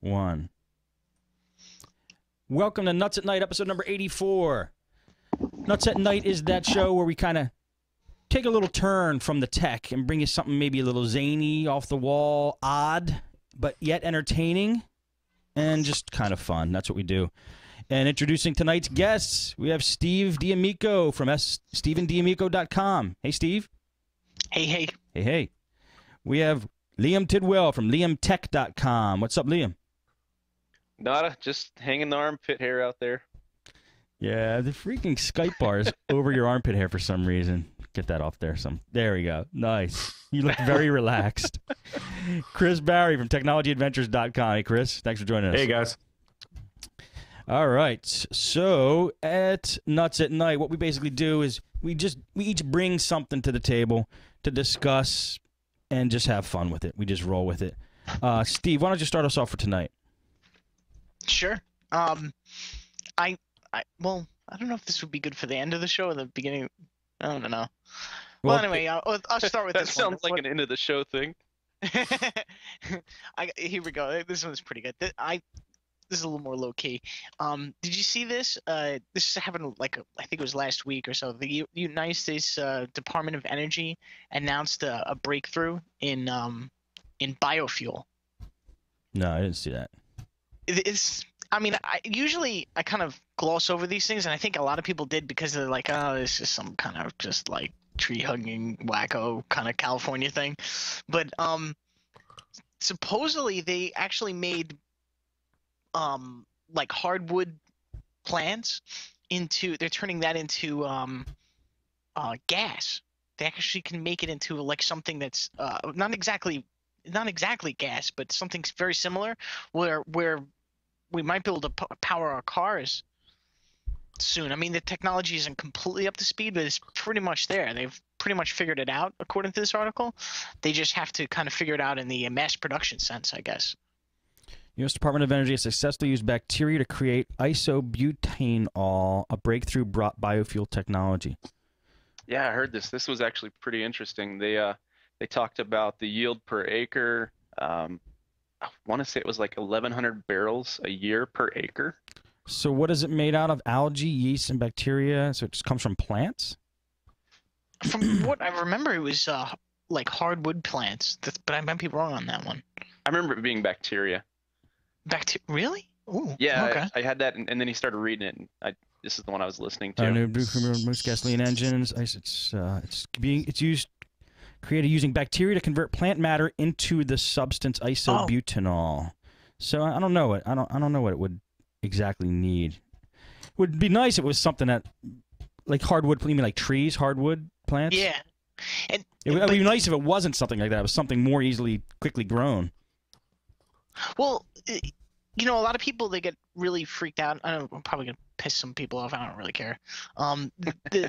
1. Welcome to Nutz at Night, episode number 84. Nutz at Night is that show where we kind of take a little turn from the tech and bring you something maybe a little zany, off the wall, odd, but yet entertaining, and just kind of fun. That's what we do. And introducing tonight's guests, we have Steve D'Amico from StephenD'Amico.com. Hey, Steve. Hey, hey. Hey, hey. We have Liam Tidwell from LiamTech.com. What's up, Liam? Nada, just hanging the armpit hair out there. Yeah, the freaking Skype bar is over your armpit hair for some reason. Get that off there. There we go. Nice. You look very relaxed. Chris Barry from TechnologyAdventures.com. Hey, Chris. Thanks for joining us. Hey, guys. All right. So at Nutz at Night, what we basically do is we each bring something to the table to discuss and just have fun with it. We just roll with it. Steve, why don't you start us off for tonight? Sure. Well, I don't know if this would be good for the end of the show or the beginning. I don't know. Well, anyway, I'll start with that this one. That sounds like an end of the show thing. Here we go. This one's pretty good. This is a little more low key. Did you see this? This happened I think it was last week or so. The United States Department of Energy announced a breakthrough in biofuel. No, I didn't see that. I mean, usually I kind of gloss over these things, and I think a lot of people did because they're like, oh, this is some kind of just like tree-hugging wacko kind of California thing. But supposedly they actually made like hardwood plants they're turning that into gas. They actually can make it into like something that's not exactly gas, but something very similar where we might be able to power our cars soon. I mean, the technology isn't completely up to speed, but it's pretty much there. They've pretty much figured it out, according to this article. They just have to kind of figure it out in the mass production sense, I guess. U.S. Department of Energy has successfully used bacteria to create isobutanol, a breakthrough biofuel technology. Yeah, I heard this. This was actually pretty interesting. They talked about the yield per acre. I want to say it was like 1,100 barrels a year per acre. So what is it made out of? Algae, yeast, and bacteria? So it just comes from plants? From what I remember, it was like hardwood plants. But I might be wrong on that one. I remember it being bacteria. Really? Ooh, yeah, okay. I had that, and then he started reading it, and this is the one I was listening to. Most gasoline engines. It's used created using bacteria to convert plant matter into the substance isobutanol. So I don't know it. I don't know what it would exactly need. It would be nice if it was something that, like hardwood. You mean like trees, hardwood plants? Yeah. It would be nice if it wasn't something like that. It was something more quickly grown. Well, you know, a lot of people, they get really freaked out. I know I'm probably gonna piss some people off. I don't really care. A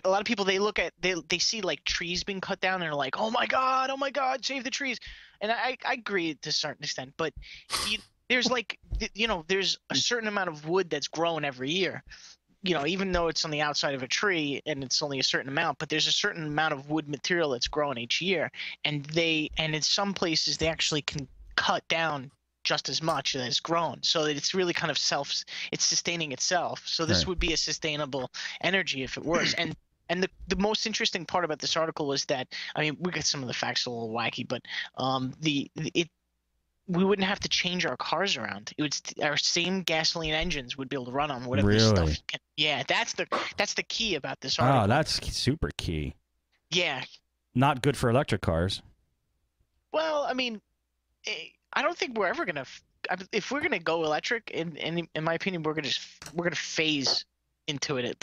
lot of people, they see like trees being cut down and they're like, oh my god, save the trees. And I agree to a certain extent, but there's there's a certain amount of wood that's grown every year. You know, even though it's on the outside of a tree and it's only a certain amount, but there's a certain amount of wood material that's grown each year, and in some places they actually can cut down just as much as grown, so that it's really kind of it's sustaining itself. So this would be a sustainable energy if it works. And the most interesting part about this article was that, I mean, we got some of the facts a little wacky, but we wouldn't have to change our cars around. Our same gasoline engines would be able to run on whatever this stuff can. Yeah, that's the key about this article. Oh, that's super key. Yeah. Not good for electric cars. Well, I mean, I don't think we're ever gonna. If we're gonna go electric, in my opinion, we're gonna phase into it at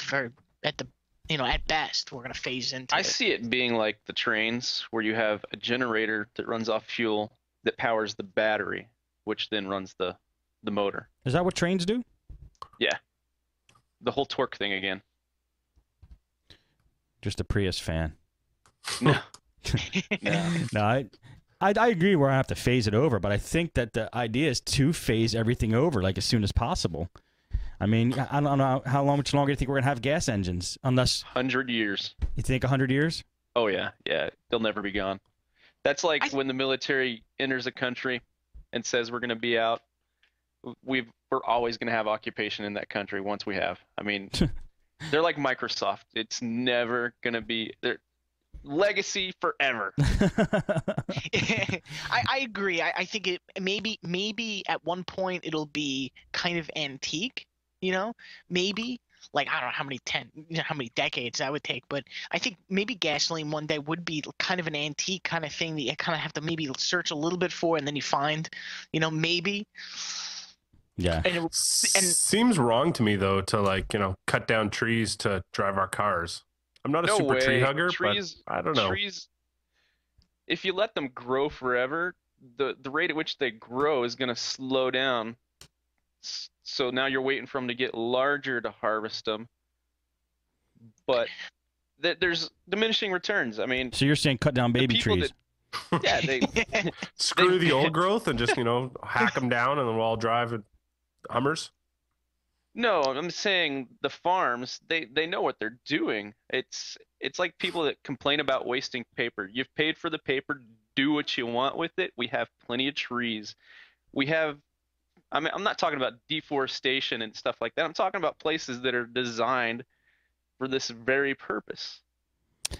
best we're gonna phase into it. I see it being like the trains, where you have a generator that runs off fuel that powers the battery, which then runs the motor. Is that what trains do? Yeah. The whole torque thing again. Just a Prius fan. No. No. I agree where I have to phase it over, but I think that the idea is to phase everything over like as soon as possible. I mean, I don't know how much longer do you think we're going to have gas engines? Unless 100 years. You think 100 years? Oh, yeah. Yeah. They'll never be gone. That's like when the military enters a country and says we're going to be out we're always going to have occupation in that country once we have. I mean, they're like Microsoft. It's never going to be their legacy forever. I agree. I think it maybe at one point it'll be kind of antique, maybe. Like, I don't know how many decades that would take, but I think maybe gasoline one day would be kind of an antique kind of thing that you kind of have to maybe search a little bit for, and then you find, maybe. Yeah. And seems wrong to me though to cut down trees to drive our cars. I'm not a super tree hugger, but I don't know. Trees, if you let them grow forever, the rate at which they grow is going to slow down. So now you're waiting for them to get larger to harvest them, but there's diminishing returns. I mean, so you're saying cut down baby trees? Yeah, they screw the old growth and just hack them down, and then we'll all drive Hummers. No, I'm saying the farms, they know what they're doing. It's like people that complain about wasting paper. You've paid for the paper, do what you want with it. We have plenty of trees. I'm not talking about deforestation and stuff like that. I'm talking about places that are designed for this very purpose.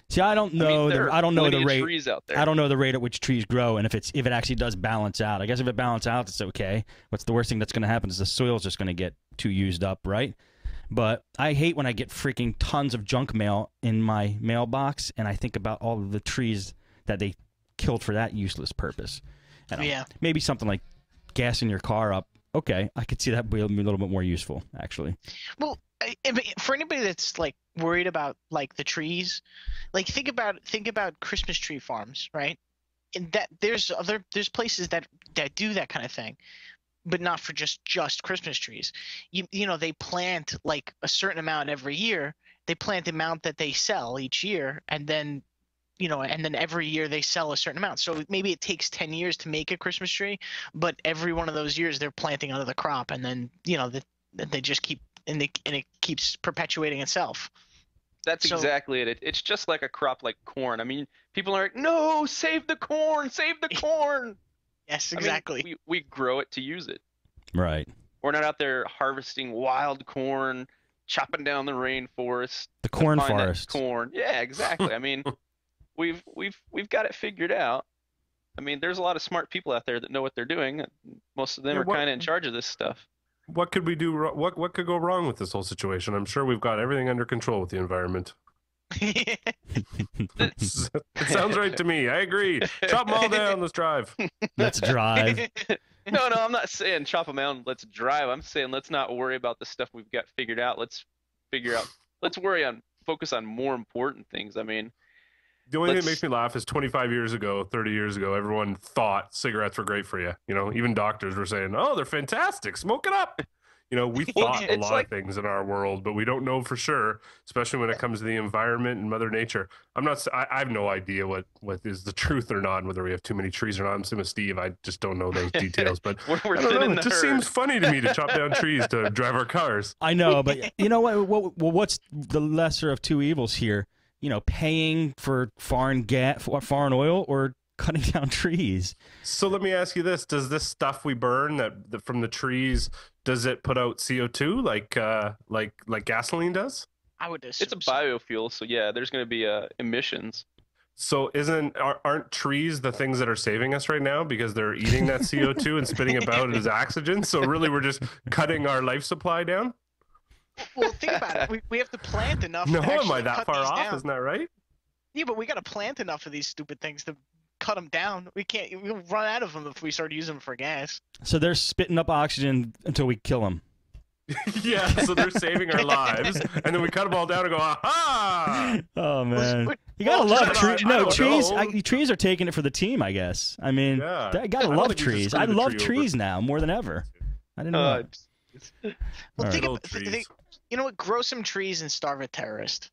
See, I don't know the rate. Trees out there. I don't know the rate at which trees grow, and if it actually does balance out. I guess if it balances out, it's okay. What's the worst thing that's going to happen is the soil's just going to get too used up, right? But I hate when I get freaking tons of junk mail in my mailbox, and I think about all of the trees that they killed for that useless purpose. Yeah. Maybe something like gassing your car up. Okay, I could see that being a little bit more useful, actually. Well, for anybody that's like worried about like the trees, like think about Christmas tree farms, right? And that there's places that do that kind of thing, but not for just Christmas trees. They plant like a certain amount every year. They plant the amount that they sell each year, and then every year they sell a certain amount. So maybe it takes 10 years to make a Christmas tree, but every one of those years they're planting another crop, and then they just keep and it keeps perpetuating itself. That's exactly it. It's just like a crop like corn. I mean, people are like, no, save the corn, save the corn. Yes, exactly. I mean, we grow it to use it. Right. We're not out there harvesting wild corn, chopping down the rainforest. The corn forest. Corn. Yeah, exactly. I mean, we've got it figured out. I mean, there's a lot of smart people out there that know what they're doing. Most of them are kind of in charge of this stuff. What could we do? What could go wrong with this whole situation? I'm sure we've got everything under control with the environment. It sounds right to me. I agree. Chop them all down. Let's drive. Let's drive. No, I'm not saying chop them down. Let's drive. I'm saying let's not worry about the stuff we've got figured out. Let's focus on more important things. I mean, the only thing that makes me laugh is 25 years ago, 30 years ago, everyone thought cigarettes were great for you. Even doctors were saying, "Oh, they're fantastic. Smoke it up." We thought a lot of things in our world, but we don't know for sure, especially when it comes to the environment and Mother Nature. I have no idea what is the truth or not, and whether we have too many trees or not. I'm with Steve. I just don't know those details, but we're I don't know. It just seems funny to me to chop down trees to drive our cars. I know, but you know what? What's the lesser of two evils here? Paying for foreign oil or cutting down trees. So let me ask you this: does this stuff we burn from the trees, does it put out CO2 like gasoline does? I would assume it's a biofuel, so yeah, there's going to be emissions. So aren't trees the things that are saving us right now because they're eating that CO2 and spitting about it as oxygen? So really, we're just cutting our life supply down. Well, think about it. We have to plant enough. No, am I that far off? Down. Isn't that right? Yeah, but we got to plant enough of these stupid things to cut them down. We'll run out of them if we start using them for gas. So they're spitting up oxygen until we kill them. Yeah, so they're saving our lives, and then we cut them all down and go, aha! Oh man, you gotta love trees. No, trees are taking it for the team, I guess. I mean, you gotta love trees. I love trees now more than ever. I didn't know. Well, think, you know what? Grow some trees and starve a terrorist.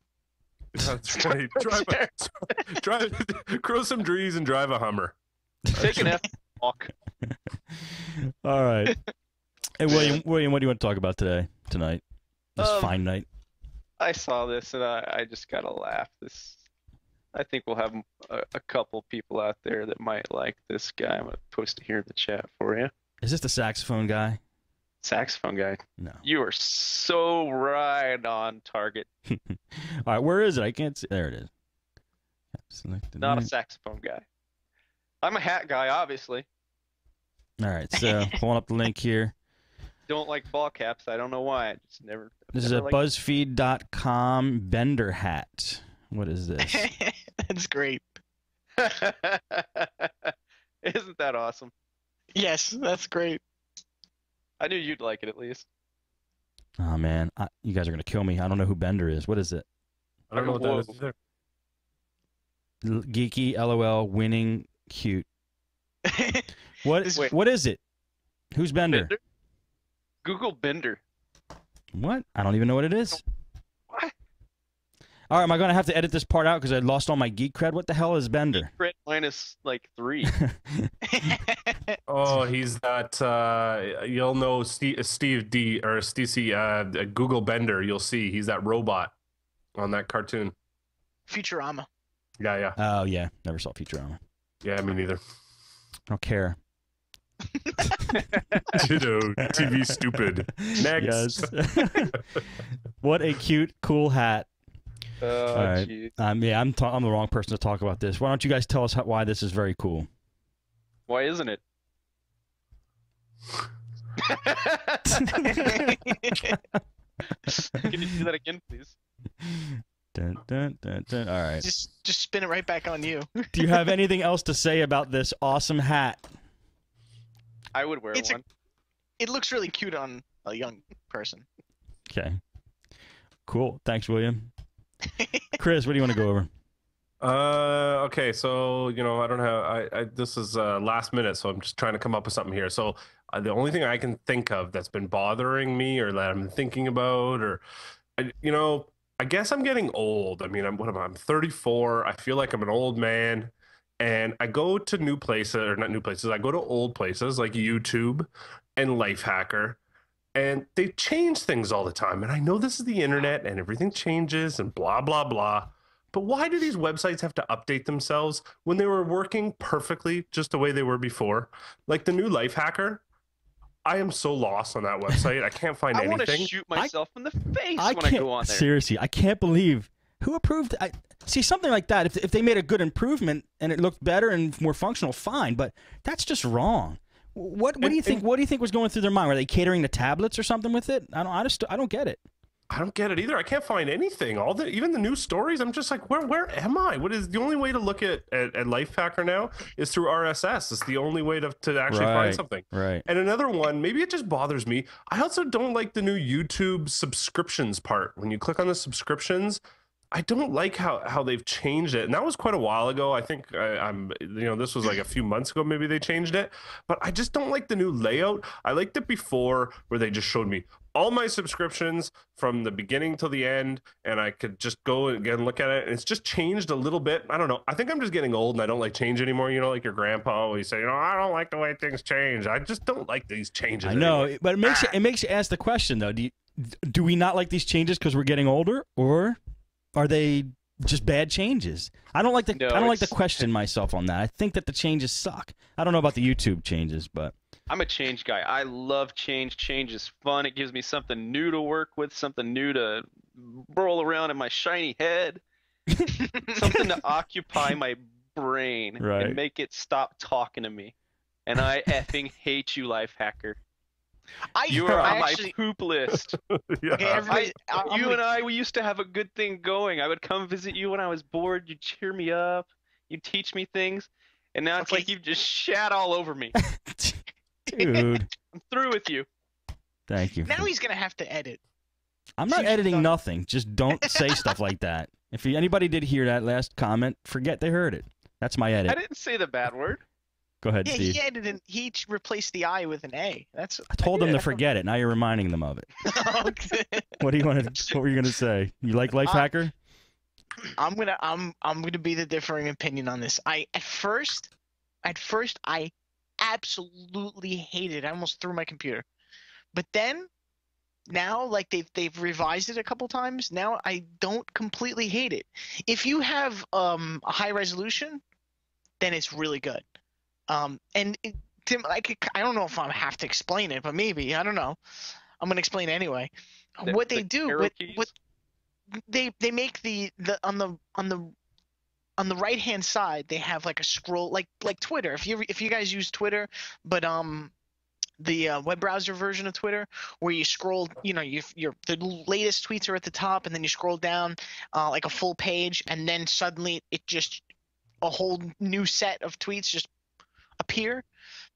That's right. Grow some trees and drive a Hummer. Take an F walk. All right. Hey, William, what do you want to talk about tonight? This fine night. I saw this and I just gotta laugh. I think we'll have a couple people out there that might like this guy. I'm gonna post it here in the chat for you. Is this the saxophone guy? Saxophone guy. No. You are so right on target. All right, where is it? I can't see. There it is. Selected Not a link. saxophone guy. I'm a hat guy, obviously. All right, so pulling up the link here. Don't like ball caps. I don't know why. I just never. This is a BuzzFeed.com Bender hat. What is this? That's great. Isn't that awesome? Yes, that's great. I knew you'd like it at least. Oh man, you guys are gonna kill me. I don't know who Bender is. What is it? I don't know what that is either. Geeky, LOL, winning, cute. What is it? Who's Bender? Bender? Google Bender. What? I don't even know what it is. What? All right, am I going to have to edit this part out because I lost all my geek cred? What the hell is Bender? Cred minus like 3. Oh, he's that. You'll know Steve D or Stacey. Google Bender. You'll see he's that robot on that cartoon. Futurama. Yeah. Oh yeah, never saw Futurama. Yeah, me neither. I don't care. TV stupid. Next. Yes. What a cute, cool hat. Oh, All right. geez. Yeah, I'm the wrong person to talk about this. Why don't you guys tell us why this is very cool? Why isn't it? Can you do that again, please? Dun, dun, dun, dun. All right. Just spin it right back on you. Do you have anything else to say about this awesome hat? I would wear one. It looks really cute on a young person. Okay. Cool. Thanks, William. Chris, what do you want to go over? Okay, so I don't have. This is last minute, so I'm just trying to come up with something here. So the only thing I can think of that's been bothering me, or that I'm thinking about, or I guess I'm getting old. I mean, I'm 34. I feel like I'm an old man, and I go to new places, or not new places. I go to old places like YouTube and Lifehacker, and they change things all the time. And I know this is the internet, and everything changes, and blah blah blah. But why do these websites have to update themselves when they were working perfectly just the way they were before? Like the new Lifehacker, I am so lost on that website. I can't find anything. I want to shoot myself in the face when I go on there. Seriously, I can't believe who approved. See something like that. If they made a good improvement and it looked better and more functional, fine. But that's just wrong. What do you think? What do you think was going through their mind? Were they catering to tablets or something with it? I don't get it. I don't get it either. I can't find anything. Even the news stories, I'm just like, where am I? What is the only way to look at Lifehacker now is through RSS. It's the only way to actually find something. Right. And another one, maybe it just bothers me. I also don't like the new YouTube subscriptions part. When you click on the subscriptions, I don't like how they've changed it. And that was quite a while ago. I think this was like a few months ago, maybe they changed it. But I just don't like the new layout. I liked it before where they just showed me all my subscriptions from the beginning till the end, and I could just go and again look at it. And it's just changed a little bit. I don't know. I think I'm just getting old and I don't like change anymore. Like your grandpa always say, I don't like the way things change. I just don't like these changes. I know, anymore. but it makes you ask the question though. Do we not like these changes because we're getting older, or are they just bad changes? I don't like to question myself on that. I think that the changes suck. I don't know about the YouTube changes, but I'm a change guy. I love change. Change is fun. It gives me something new to work with, something new to roll around in my shiny head, something to occupy my brain and make it stop talking to me. And I effing hate you, Lifehacker. You are on my poop list. Yeah. Okay, we used to have a good thing going. I would come visit you when I was bored. You'd cheer me up. You'd teach me things. And now it's like you've just shat all over me. Dude. I'm through with you. Thank you. Now he's going to have to edit. I'm not editing nothing. Just don't say stuff like that. If anybody did hear that last comment, forget they heard it. That's my edit. I didn't say the bad word. Go ahead, Yeah, Steve. he edited. He replaced the I with an A. I told them to forget it. Now you're reminding them of it. Okay. What were you gonna say? You like Lifehacker? I'm gonna be the differing opinion on this. At first I absolutely hated it. I almost threw my computer. But then now, like they've revised it a couple times. Now I don't completely hate it. If you have a high resolution, then it's really good. Tim, I don't know if I have to explain it, but maybe, I don't know. I'm gonna explain it anyway. What they do, what they make on the right hand side, they have like a scroll, like Twitter. If you guys use Twitter, but the web browser version of Twitter, where you scroll, the latest tweets are at the top, and then you scroll down like a full page, and then suddenly a whole new set of tweets just appear,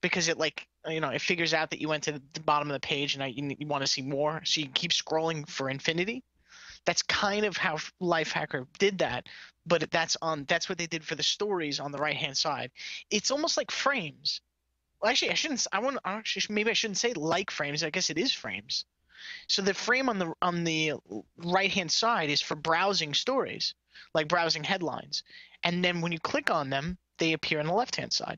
because it it figures out that you went to the bottom of the page and you want to see more, so you keep scrolling for infinity. That's kind of how Lifehacker did that, but that's what they did for the stories on the right hand side. It's almost like frames. Well, actually, maybe I shouldn't say like frames. I guess it is frames. So the frame on the right hand side is for browsing stories, like browsing headlines, and then when you click on them, they appear on the left hand side.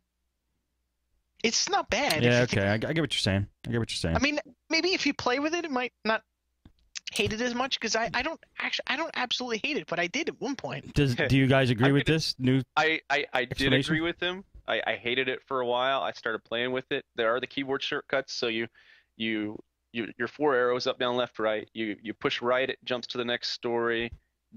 It's not bad. Yeah, okay, I get what you're saying. I mean, maybe if you play with it, it might not hate it as much, because I don't absolutely hate it, but I did at one point. Do you guys agree with this new? I did agree with him. I hated it for a while. I started playing with it. There are the keyboard shortcuts, so your 4 arrows up, down, left, right. You push right, it jumps to the next story.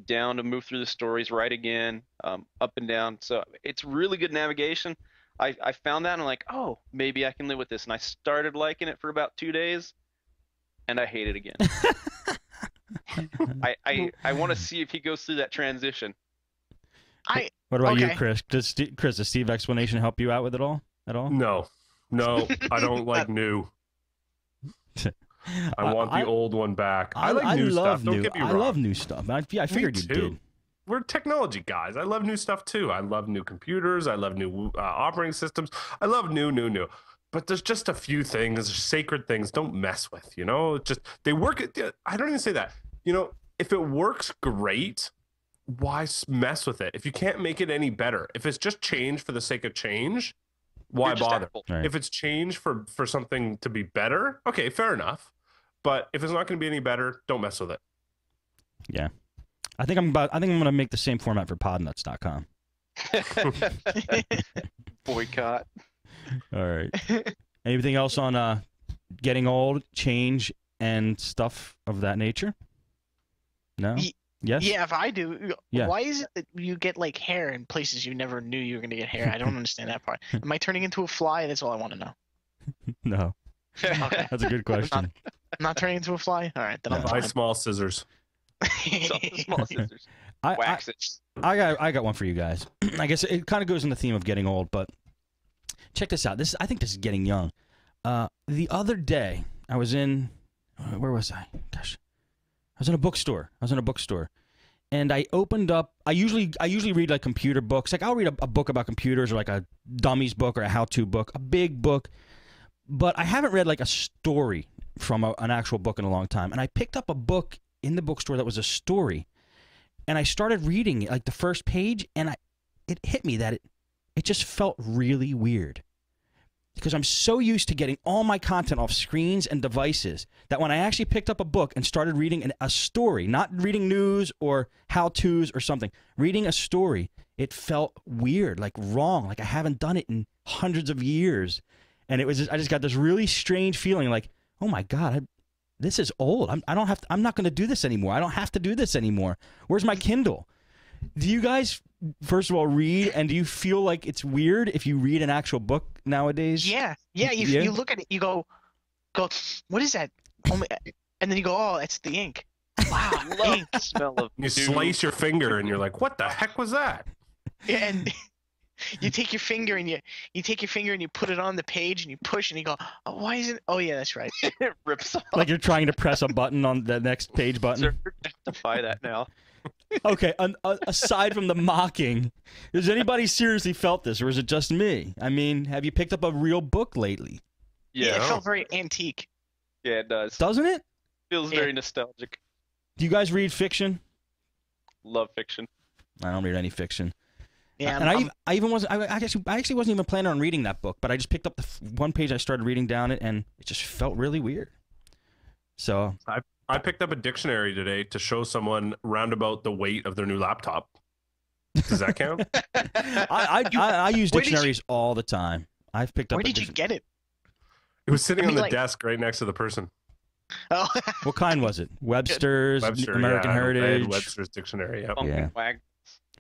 Down to move through the stories. Right again. Up and down. So it's really good navigation. I found that and I'm like, oh, maybe I can live with this. And I started liking it for about 2 days, and I hate it again. I want to see if he goes through that transition. What about you, Chris? Does Steve's explanation help you out with it all? At all? No, I don't like new. I want the old one back. I like new stuff. Don't get me wrong. I love new stuff. I figured you did. We're technology guys. I love new stuff too. I love new computers. I love new operating systems. I love new. But there's just a few things, sacred things. Don't mess with. Just they work. I don't even say that. If it works great, why mess with it? If you can't make it any better, if it's just change for the sake of change, why bother? Right. If it's change for something to be better, okay, fair enough. But if it's not going to be any better, don't mess with it. Yeah. I think I'm going to make the same format for podnutz.com. Boycott. All right. Anything else on getting old, change, and stuff of that nature? No? Yes? Yeah, if I do. Yeah. Why is it that you get like hair in places you never knew you were going to get hair? I don't understand that part. Am I turning into a fly? That's all I want to know. No. Okay. That's a good question. I'm not turning into a fly? All right, then I'm Buy fine. small scissors. Small scissors. Wax it. I got one for you guys. I guess it kind of goes in the theme of getting old, but check this out. I think this is getting young. The other day, I was in where was I? Gosh, I was in a bookstore. And I opened up. I usually read like computer books. Like I'll read a book about computers, or like a dummies book or a how-to book, a big book. But I haven't read like a story from an actual book in a long time. And I picked up a book in the bookstore that was a story, and I started reading it, like the first page, and it hit me that it just felt really weird, because I'm so used to getting all my content off screens and devices that when I actually picked up a book and started reading a story, not reading news or how-tos or something, reading a story, it felt weird, like wrong, like I haven't done it in hundreds of years. And I just got this really strange feeling like, oh my God, this is old. I'm not going to do this anymore. I don't have to do this anymore. Where's my Kindle? Do you guys, first of all, read, and do you feel like it's weird if you read an actual book nowadays? Yeah. You look at it, you go, what is that? And then you go, oh, it's the ink. Wow, ink. The smell of You slice your finger, and you're like, what the heck was that? Yeah, and you take your finger and you put it on the page and you push and you go, oh, why is it? Oh yeah, that's right. It rips off. Like you're trying to press a button on the next page button. Defy that now. Okay, aside from the mocking, has anybody seriously felt this, or is it just me? I mean, have you picked up a real book lately? Yeah, it felt very antique. Yeah, it does. Doesn't it? Feels very nostalgic. Do you guys read fiction? Love fiction. I don't read any fiction. Yeah, and I actually wasn't even planning on reading that book, but I just picked up the one page, I started reading down it, and it just felt really weird. So I picked up a dictionary today to show someone roundabout the weight of their new laptop. Does that count? I use dictionaries all the time. I've picked up. Where did you get it? It was sitting on the desk right next to the person. Oh. What kind was it? Webster's, American Heritage, Webster's Dictionary. Yep.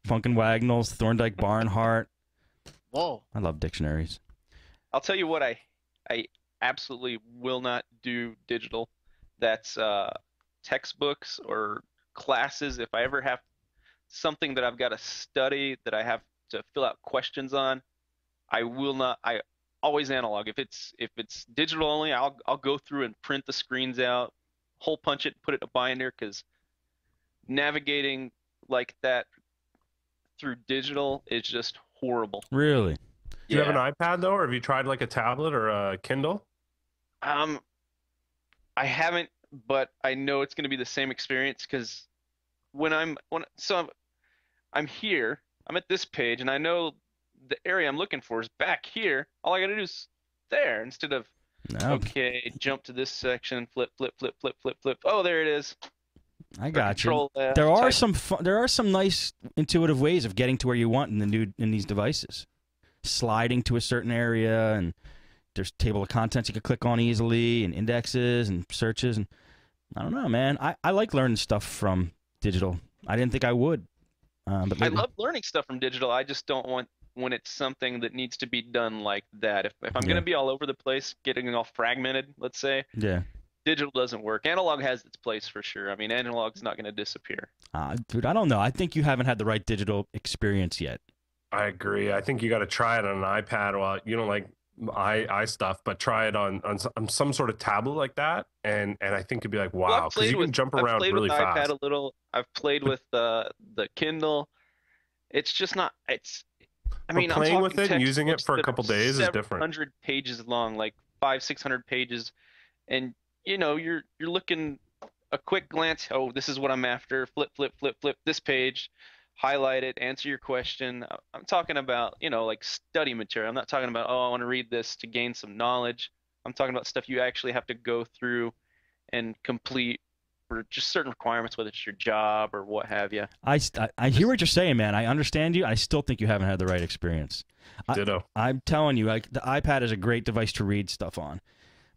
Funkin' Wagnalls, Thorndike Barnhart. Whoa. I love dictionaries. I'll tell you what I absolutely will not do digital. That's textbooks or classes. If I ever have something that I've got to study that I have to fill out questions on, I will not. I always analog. If it's digital only, I'll go through and print the screens out, hole punch it, put it in a binder, because navigating like that through digital is just horrible. Really? Do you have an iPad though, or have you tried like a tablet or a Kindle? I haven't, but I know it's going to be the same experience, because I'm here, I'm at this page, and I know the area I'm looking for is back here. All I got to do is there, instead of okay, jump to this section, flip. Oh, there it is. I got you. There are some nice intuitive ways of getting to where you want in these devices. Sliding to a certain area, and there's table of contents you can click on easily, and indexes and searches, and I don't know, man. I like learning stuff from digital. I didn't think I would. But I love learning stuff from digital. I just don't want when it's something that needs to be done like that. If I'm going to be all over the place, getting all fragmented, let's say, digital doesn't work. Analog has its place for sure. I mean, analog's not going to disappear. Dude, I don't know. I think you haven't had the right digital experience yet. I agree. I think you got to try it on an iPad. Well, you don't like I stuff, but try it on some sort of tablet like that, and I think it'd be like, wow, because you can jump around really fast. I've played with iPad a little. I've played with the Kindle. It's just not. I mean, playing with it and using it for a couple days is different. 700 pages long, like 500-600 pages, and you're looking a quick glance. Oh, this is what I'm after. Flip this page. Highlight it, answer your question. I'm talking about, like study material. I'm not talking about, I want to read this to gain some knowledge. I'm talking about stuff you actually have to go through and complete for just certain requirements, whether it's your job or what have you. I hear what you're saying, man. I understand you. I still think you haven't had the right experience. Ditto. I'm telling you, like, the iPad is a great device to read stuff on.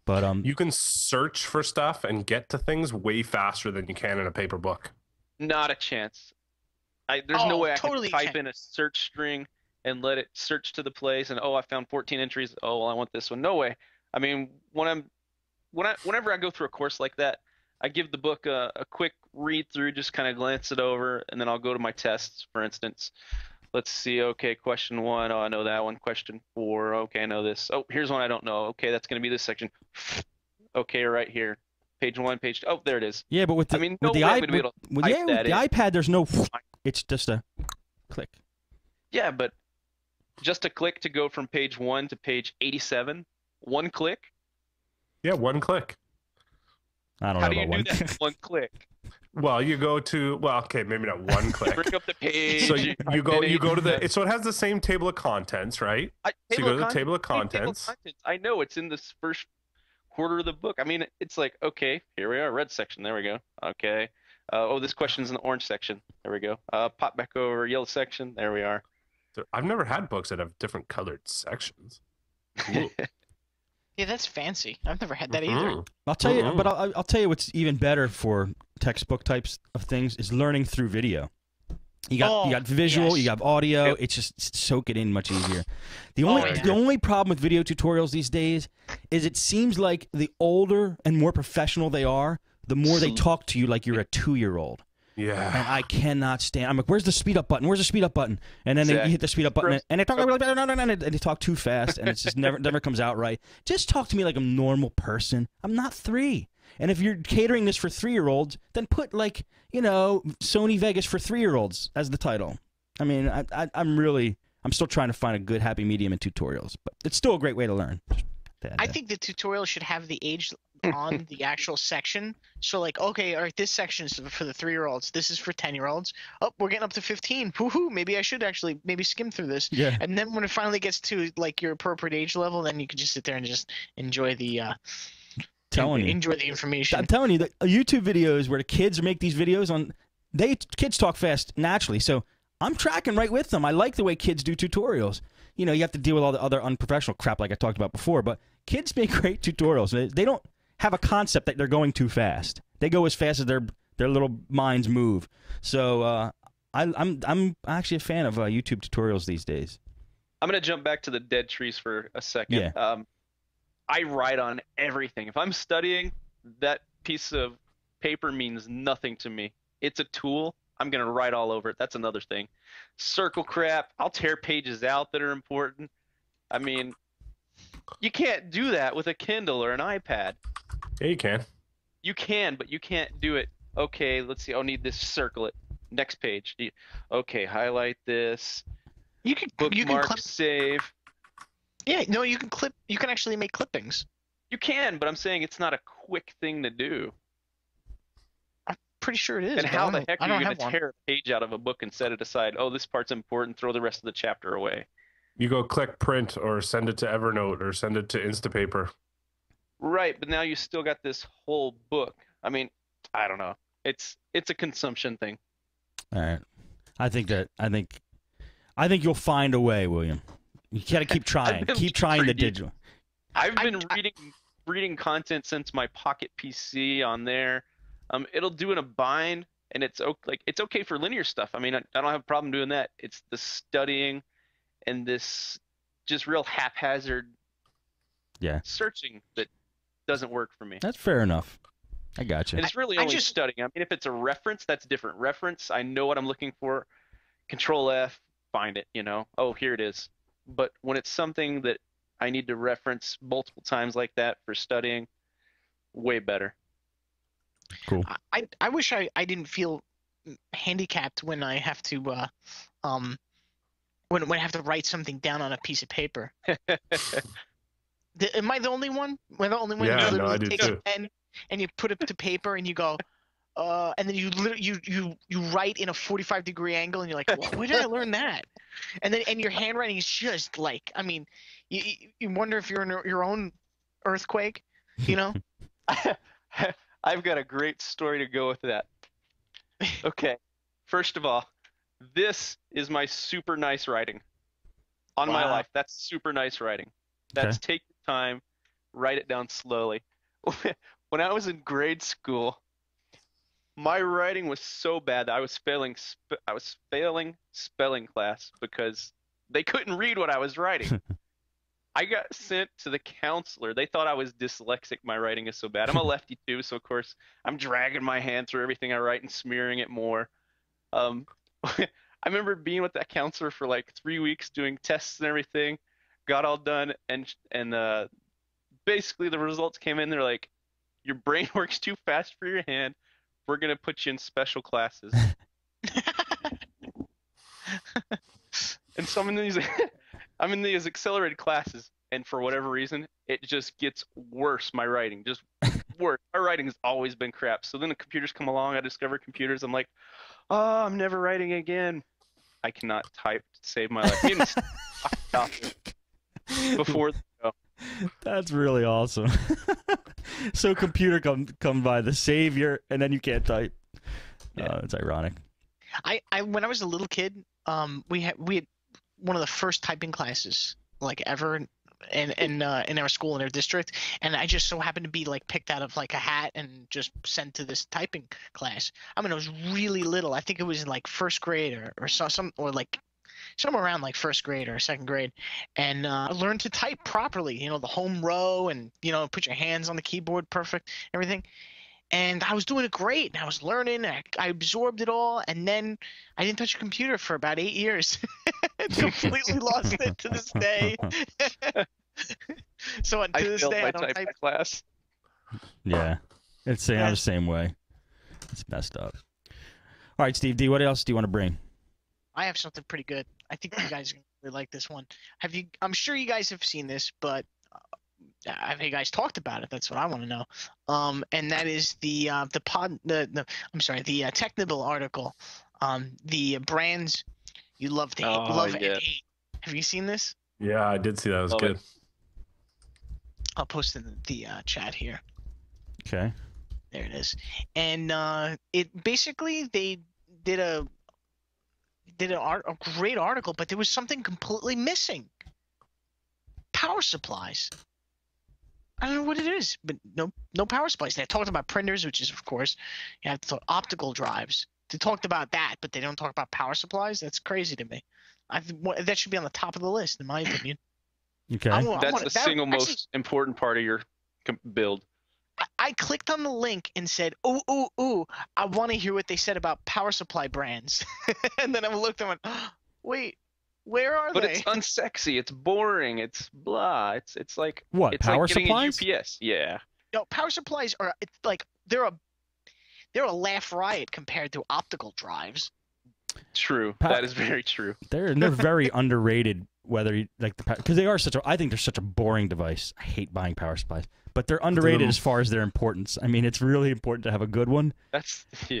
But you can search for stuff and get to things way faster than you can in a paper book. Not a chance. There's no way I can type in a search string and let it search to the place and I found 14 entries. Oh, well, I want this one. No way. I mean, whenever I go through a course like that, I give the book a quick read through, just kind of glance it over, and then I'll go to my tests. For instance, let's see. Okay, question 1. Oh, I know that one. Question 4. Okay, I know this. Oh, here's one I don't know. Okay, that's going to be this section. Okay, right here. Page 1, page 2. Oh, there it is. Yeah, but with the iPad, there's no. It's just a click. Yeah, but just a click to go from page 1 to page 87. One click. Yeah, one click. I don't know. How do you do that? One click. Well, you go to okay, maybe not one click. Bring up the page. So you go to the. So it has the same table of contents, right? So you go to the table of contents. I know it's in this first quarter of the book. I mean, it's like, okay, here we are, red section. There we go. Okay. This question's in the orange section. There we go. Pop back over, yellow section. There we are. I've never had books that have different colored sections. Yeah, that's fancy. I've never had that either. I'll tell you, but I'll tell you what's even better for textbook types of things is learning through video. You got visual, you got audio. Yep. It's just soak it in much easier. The only problem with video tutorials these days is it seems like the older and more professional they are, the more they talk to you like you're a 2-year-old. Yeah. And I cannot stand. I'm like, where's the speed up button? Where's the speed up button? And then they hit the speed up button, and they talk and they talk too fast, and it just never comes out right. Just talk to me like a normal person. I'm not 3. And if you're catering this for 3-year-olds, then put like Sony Vegas for 3-year-olds as the title. I mean, I'm still trying to find a good happy medium in tutorials, but it's still a great way to learn. I think the tutorial should have the age on the actual section. So like, okay, all right, this section is for the 3-year-olds. This is for 10-year-olds. Oh, we're getting up to 15. Woohoo! Maybe I should actually skim through this. Yeah. And then when it finally gets to like your appropriate age level, then you can just sit there and just enjoy the enjoy the information. I'm telling you, the YouTube videos where the kids make these videos on, kids talk fast naturally. So I'm tracking right with them. I like the way kids do tutorials. you know, you have to deal with all the other unprofessional crap like I talked about before. But kids make great tutorials. They don't have a concept that they're going too fast. They go as fast as their little minds move. So I'm actually a fan of YouTube tutorials these days. I'm gonna jump back to the dead trees for a second. Yeah. I write on everything. If I'm studying, that piece of paper means nothing to me. It's a tool. I'm gonna write all over it. That's another thing. Circle crap. I'll tear pages out that are important. I mean, you can't do that with a Kindle or an iPad. Yeah, you can. You can, but you can't do it. Okay, let's see. I'll need this. Circle it. Next page. Okay, highlight this. You can Bookmark, clip. save. Yeah, no, you can clip. You can actually make clippings. You can, but I'm saying it's not a quick thing to do. I'm pretty sure it is. And how the heck are you going to one. tear a page out of a book and set it aside? Oh, this part's important. Throw the rest of the chapter away. You go click print or send it to Evernote or send it to Instapaper. Right, but now you still got this whole book. I mean, I don't know. It's a consumption thing. All right. I think you'll find a way, William. You got to keep trying. Keep trying the digital. I've been reading content since my Pocket PC on there. It'll do in a bind, and it's okay for linear stuff. I mean, I don't have a problem doing that. It's the studying and this just real haphazard searching that doesn't work for me. That's fair enough. I got you. And it's really only studying. I mean, if it's a reference, that's different. Reference, I know what I'm looking for. Control F, find it, you know. Oh, here it is. But when it's something that I need to reference multiple times like that for studying, way better. Cool. I wish I didn't feel handicapped when I have to when I have to write something down on a piece of paper. Am I the only one? Am I the only one Yeah, who no, I literally do takes too. a pen and you put it to paper and you go, and then you write in a 45-degree angle and you're like, where did I learn that? And your handwriting is just like, I mean, you wonder if you're in your own earthquake, you know? I've got a great story to go with that. Okay, first of all, this is my super nice writing. On my life, that's super nice writing. That's take your time, write it down slowly. When I was in grade school, my writing was so bad that I was failing spelling class because they couldn't read what I was writing. I got sent to the counselor. They thought I was dyslexic. My writing is so bad. I'm a lefty too, so of course I'm dragging my hand through everything I write and smearing it more. I remember being with that counselor for like 3 weeks doing tests and everything. Got all done, and basically the results came in. They're like, your brain works too fast for your hand. We're gonna put you in special classes. And so I'm in these accelerated classes, and for whatever reason, it just gets worse. My writing just worse. My writing's always been crap. So then the computers come along. I discover computers. I'm like, oh, I'm never writing again. I cannot type to save my life. Before the show. That's really awesome. So computer come by the savior, and then you can't type. Yeah. It's ironic. When I was a little kid, we had one of the first typing classes like ever in our school, in our district, and I just so happened to be like picked out of like a hat and just sent to this typing class. I mean, I was really little. I think it was in like first grade or somewhere around like first grade or second grade, and I learned to type properly. You know, the home row, and you know, put your hands on the keyboard, perfect, everything. And I was doing it great, and I was learning. I absorbed it all, and then I didn't touch a computer for about 8 years. Completely lost it to this day. So to this day, I don't type class. Yeah, I'm the same way. It's messed up. All right, Steve D, what else do you want to bring? I have something pretty good. I think you guys really like this one. I'm sure you guys have seen this, but have you guys talked about it? That's what I want to know. And that is the Technibble article. The brands you love to love and hate. Have you seen this? Yeah, I did see that. It was good. I'll post in the chat here. Okay. There it is. And it basically they did a great article, but there was something completely missing. power supplies. I don't know what it is, but no power supplies. They talked about printers, which is, of course, you have to talk optical drives. They talked about that, but they don't talk about power supplies. That's crazy to me. That should be on the top of the list, in my opinion. Okay. That's the single most important part of your build. I clicked on the link and said, ooh, I want to hear what they said about power supply brands. And then I looked and went, oh, wait, where are they? But it's unsexy. It's boring. It's blah. It's like what? It's Power like getting supplies? a UPS. Yeah. No, power supplies are. It's like they're a laugh riot compared to optical drives. True. That is very true. They're very underrated. Whether you like because they are I think they're such a boring device. I hate buying power supplies, but they're underrated as far as their importance. I mean, it's really important to have a good one.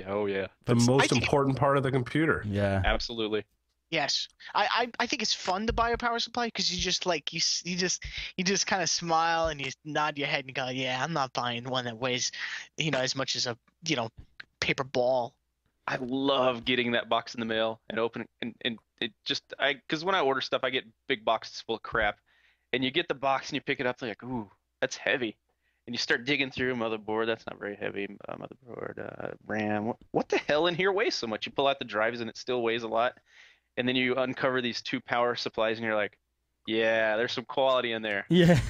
Oh yeah. The most important part of the computer. Yeah. Absolutely. Yes, I think it's fun to buy a power supply because you just like you just kind of smile and you nod your head and go, yeah, I'm not buying one that weighs, as much as a paper ball. I love getting that box in the mail and opening and it just because when I order stuff I get big boxes full of crap, and you get the box and you pick it up, like, ooh, that's heavy, and you start digging through motherboard, that's not very heavy, motherboard, RAM, what the hell in here weighs so much? You pull out the drives and it still weighs a lot, and then you uncover these 2 power supplies and you're like, yeah, there's some quality in there. Yeah.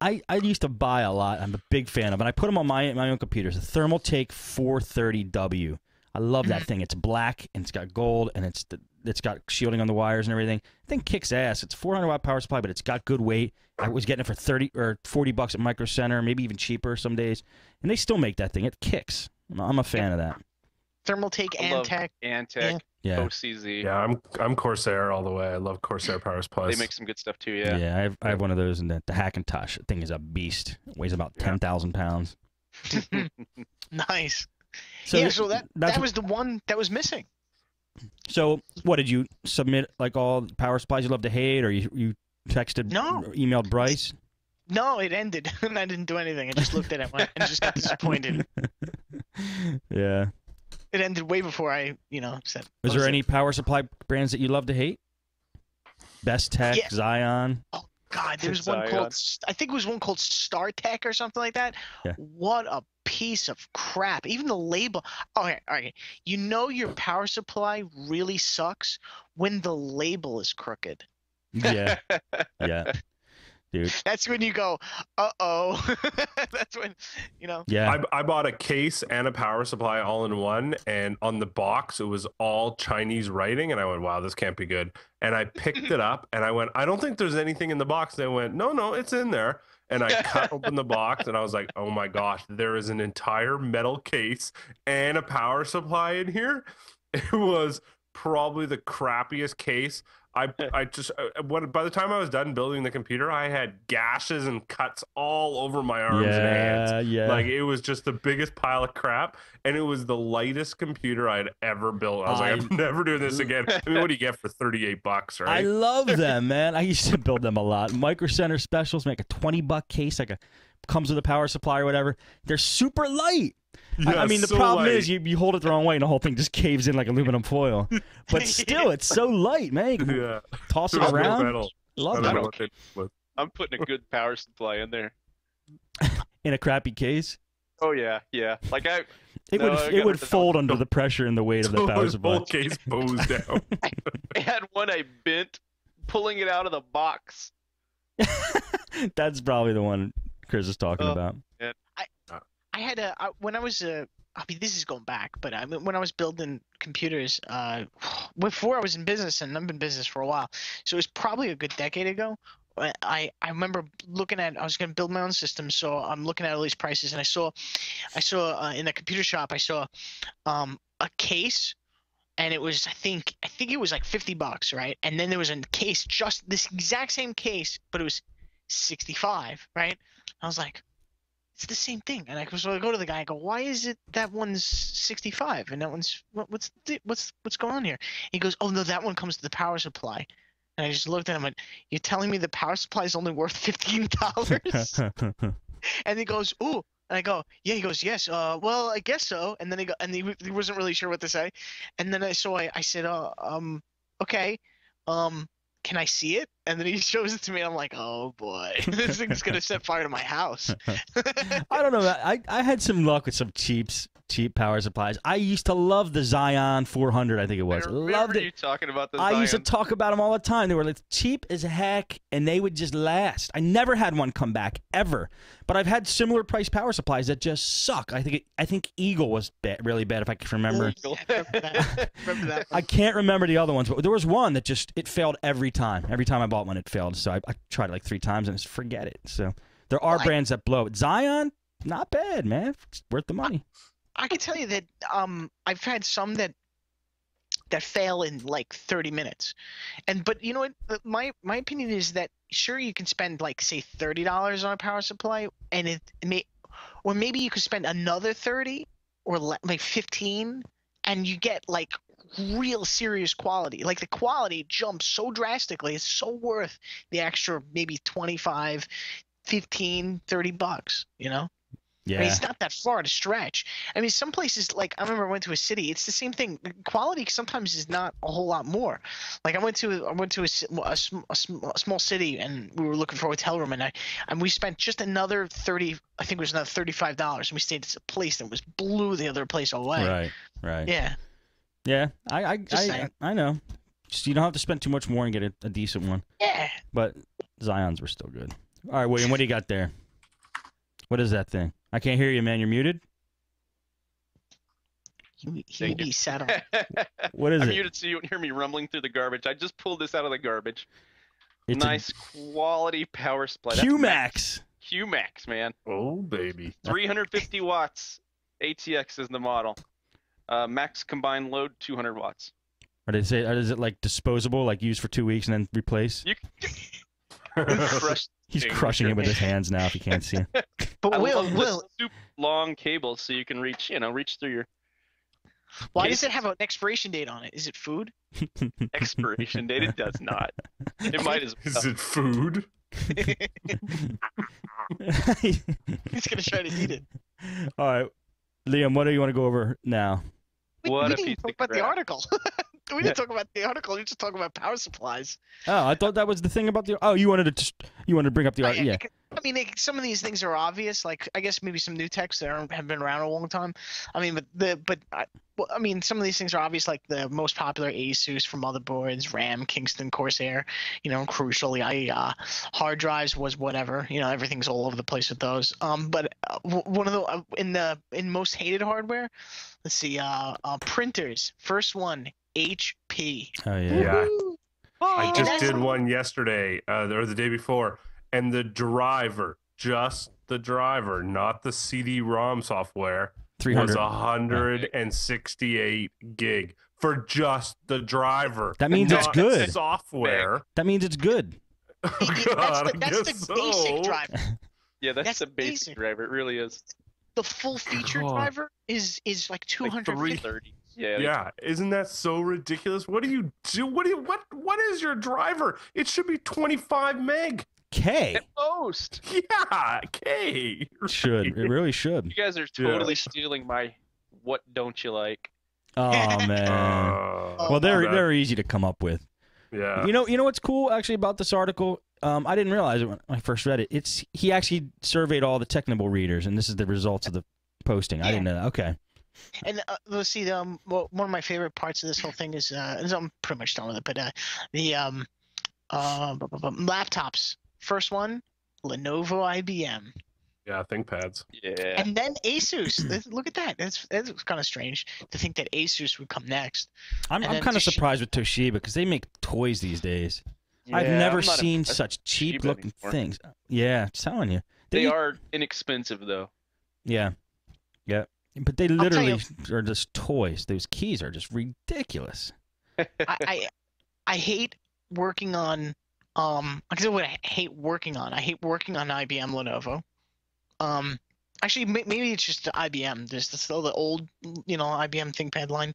I used to buy a lot. I'm a big fan of, and I put them on my own computers. The Thermaltake 430W. I love that thing. It's black and it's got gold and it's got shielding on the wires and everything. The thing kicks ass. It's a 400-watt power supply, but it's got good weight. I was getting it for $30 or $40 at Micro Center, maybe even cheaper some days, and they still make that thing. It kicks. I'm a fan of that. Thermaltake, Antec. Antec. Yeah. OCZ. Yeah, I'm Corsair all the way. I love Corsair power supplies. They make some good stuff too. Yeah. Yeah, I have one of those, and the Hackintosh thing is a beast. It weighs about 10,000 pounds. Nice. So so that was the one that was missing. So what did you submit? Like all the power supplies you love to hate, or you texted, or emailed Bryce? No, it ended, and I didn't do anything. I just looked at it and just got disappointed. Yeah. It ended way before I, said. Was there any power supply brands that you love to hate? Best Tech, Yeah. Xeon. Oh God, there's one called. I think it was one called StarTech or something like that. Yeah. What a piece of crap! Even the label. Okay. Your power supply really sucks when the label is crooked. Yeah. Yeah. Dude. That's when you go, uh-oh. That's when, Yeah. I bought a case and a power supply all in one, and on the box it was all Chinese writing, and I went, wow, this can't be good. And I picked it up and I went, I don't think there's anything in the box. And they went, no, it's in there. And I cut open the box and I was like, oh my gosh, there is an entire metal case and a power supply in here. It was probably the crappiest case. I just by the time I was done building the computer, I had gashes and cuts all over my arms and hands. Yeah. Like, it was just the biggest pile of crap, and it was the lightest computer I'd ever built. I was like, I'm never doing this again. I mean, what do you get for $38, right? I love them, man. I used to build them a lot. Micro Center specials make a $20 case, comes with a power supply or whatever. They're super light. Yeah, I mean, the problem is you hold it the wrong way and the whole thing just caves in like aluminum foil. But still, it's so light, man. You can toss it around. Love that. I'm putting a good power supply in there. In a crappy case? Oh, yeah. Like it would fold under the pressure and the weight of the power supply. Whole case bows down. I had one I bent pulling it out of the box. That's probably the one Chris is talking about. Yeah. I had when I was this is going back, but when I was building computers, before I was in business, and I've been in business for a while, so it was probably a good decade ago. I remember looking at, I was going to build my own system, so I'm looking at all these prices, and I saw in the computer shop, I saw a case, and it was I think it was like $50, right? And then there was a case, just this exact same case, but it was $65, right? I was like, it's the same thing. And I go to the guy, I go, why is it that one's 65 and that one's what's going on here? He goes, oh no, that one comes to the power supply. And I just looked at him and went, you're telling me the power supply is only worth $15? And he goes, ooh. And I go, yeah. He goes, yes. Well, I guess so. And then he wasn't really sure what to say. And then I said, okay. can I see it? And then he shows it to me. I'm like, oh boy, this thing's gonna set fire to my house. I don't know. I had some luck with some cheap power supplies. I used to love the Zion 400. I think it was. I Loved remember it. you talking about the I Zion. used to talk about them all the time. They were like cheap as heck, and they would just last. I never had one come back ever. But I've had similar price power supplies that just suck. I think Eagle was really bad, if I can remember. Remember that? I can't remember the other ones, but there was one that just it failed every time. Every time I bought one, it failed. So I tried it like 3 times and just forget it. So there are brands that blow it. Zion, not bad, man. It's worth the money. I can tell you that I've had some that fail in like 30 minutes, but you know what? My opinion is that sure you can spend like say $30 on a power supply, and or maybe you could spend another 30 or like 15, and you get like real serious quality. Like the quality jumps so drastically, it's so worth the extra maybe 25, 15, $30. You know. Yeah. I mean, it's not that far to stretch. I mean, some places, like I remember I went to a city. It's the same thing. Quality sometimes is not a whole lot more. Like I went to a small city, and we were looking for a hotel room, and we spent just another 30. I think it was another $35, and we stayed at a place that blew the other place away. Right. Yeah. Yeah. I know. Just, you don't have to spend too much more and get a decent one. Yeah. But Zions were still good. All right, William, what do you got there? What is that thing? I can't hear you, man. You're muted. He sat on. What is I'm it? muted so you don't hear me rumbling through the garbage. I just pulled this out of the garbage. It's nice quality power supply. Q-Max. Q-Max, man. Oh, baby. 350 watts. ATX is the model. Max combined load 200 watts. Or is it like disposable, like used for 2 weeks and then replace? You crush He's crushing it with his hands now if you can't see him. But I Will, love the super long cables so you can reach through your why does it have an expiration date on it? Is it food? expiration date. It does not. It might as well. Is it food? He's gonna try to eat it. All right, Liam, what do you want to go over now? What we a didn't piece talk of about the crap. article. We didn't talk about the article. We just talking about power supplies. Oh, I thought that was the thing about the. Oh, you wanted to bring up the art. Yeah. I mean, some of these things are obvious. Like, I guess maybe some new techs that have been around a long time. I mean, I mean, some of these things are obvious. Like the most popular Asus for motherboards, RAM, Kingston, Corsair. You know, crucially, hard drives was whatever. You know, everything's all over the place with those. But one of the in most hated hardware. Let's see. Printers. First one. HP. Oh yeah. Yeah. Oh, I just did one yesterday, or the day before, and the driver, just the driver, not the CD-ROM software, 300. was 168 gig for just the driver. That means it's not good. Software. That means it's good. God, that's the basic driver. Yeah, that's the basic. basic driver. It really is. The full feature God. driver is like Like 250. 330. Yeah. Yeah, isn't that so ridiculous? What do you do? What is your driver? It should be 25 meg. K. At most. Yeah, K. Should. It really should. You guys are totally stealing my what don't you like. Oh man. Well, they're easy to come up with. Yeah. You know what's cool actually about this article? I didn't realize it when I first read it. He actually surveyed all the technical readers, and this is the results of the posting. I didn't know that. Okay. And let's see. One of my favorite parts of this whole thing is, I'm pretty much done with it, but the laptops. First one, Lenovo, IBM. Yeah, ThinkPads. Yeah. And then Asus. Look at that. That's kind of strange to think that Asus would come next. I'm kind of surprised with Toshiba because they make toys these days. Yeah, I've never I'm not seen impressed such with cheap Toshiba looking anymore. things. Yeah, I'm telling you. They are inexpensive though. Yeah. Yeah. But they tell literally are just toys. Those keys are just ridiculous. I hate working on I can tell you what I hate working on. I hate working on IBM Lenovo. Actually, maybe it's just the IBM. There's still the old, IBM ThinkPad line,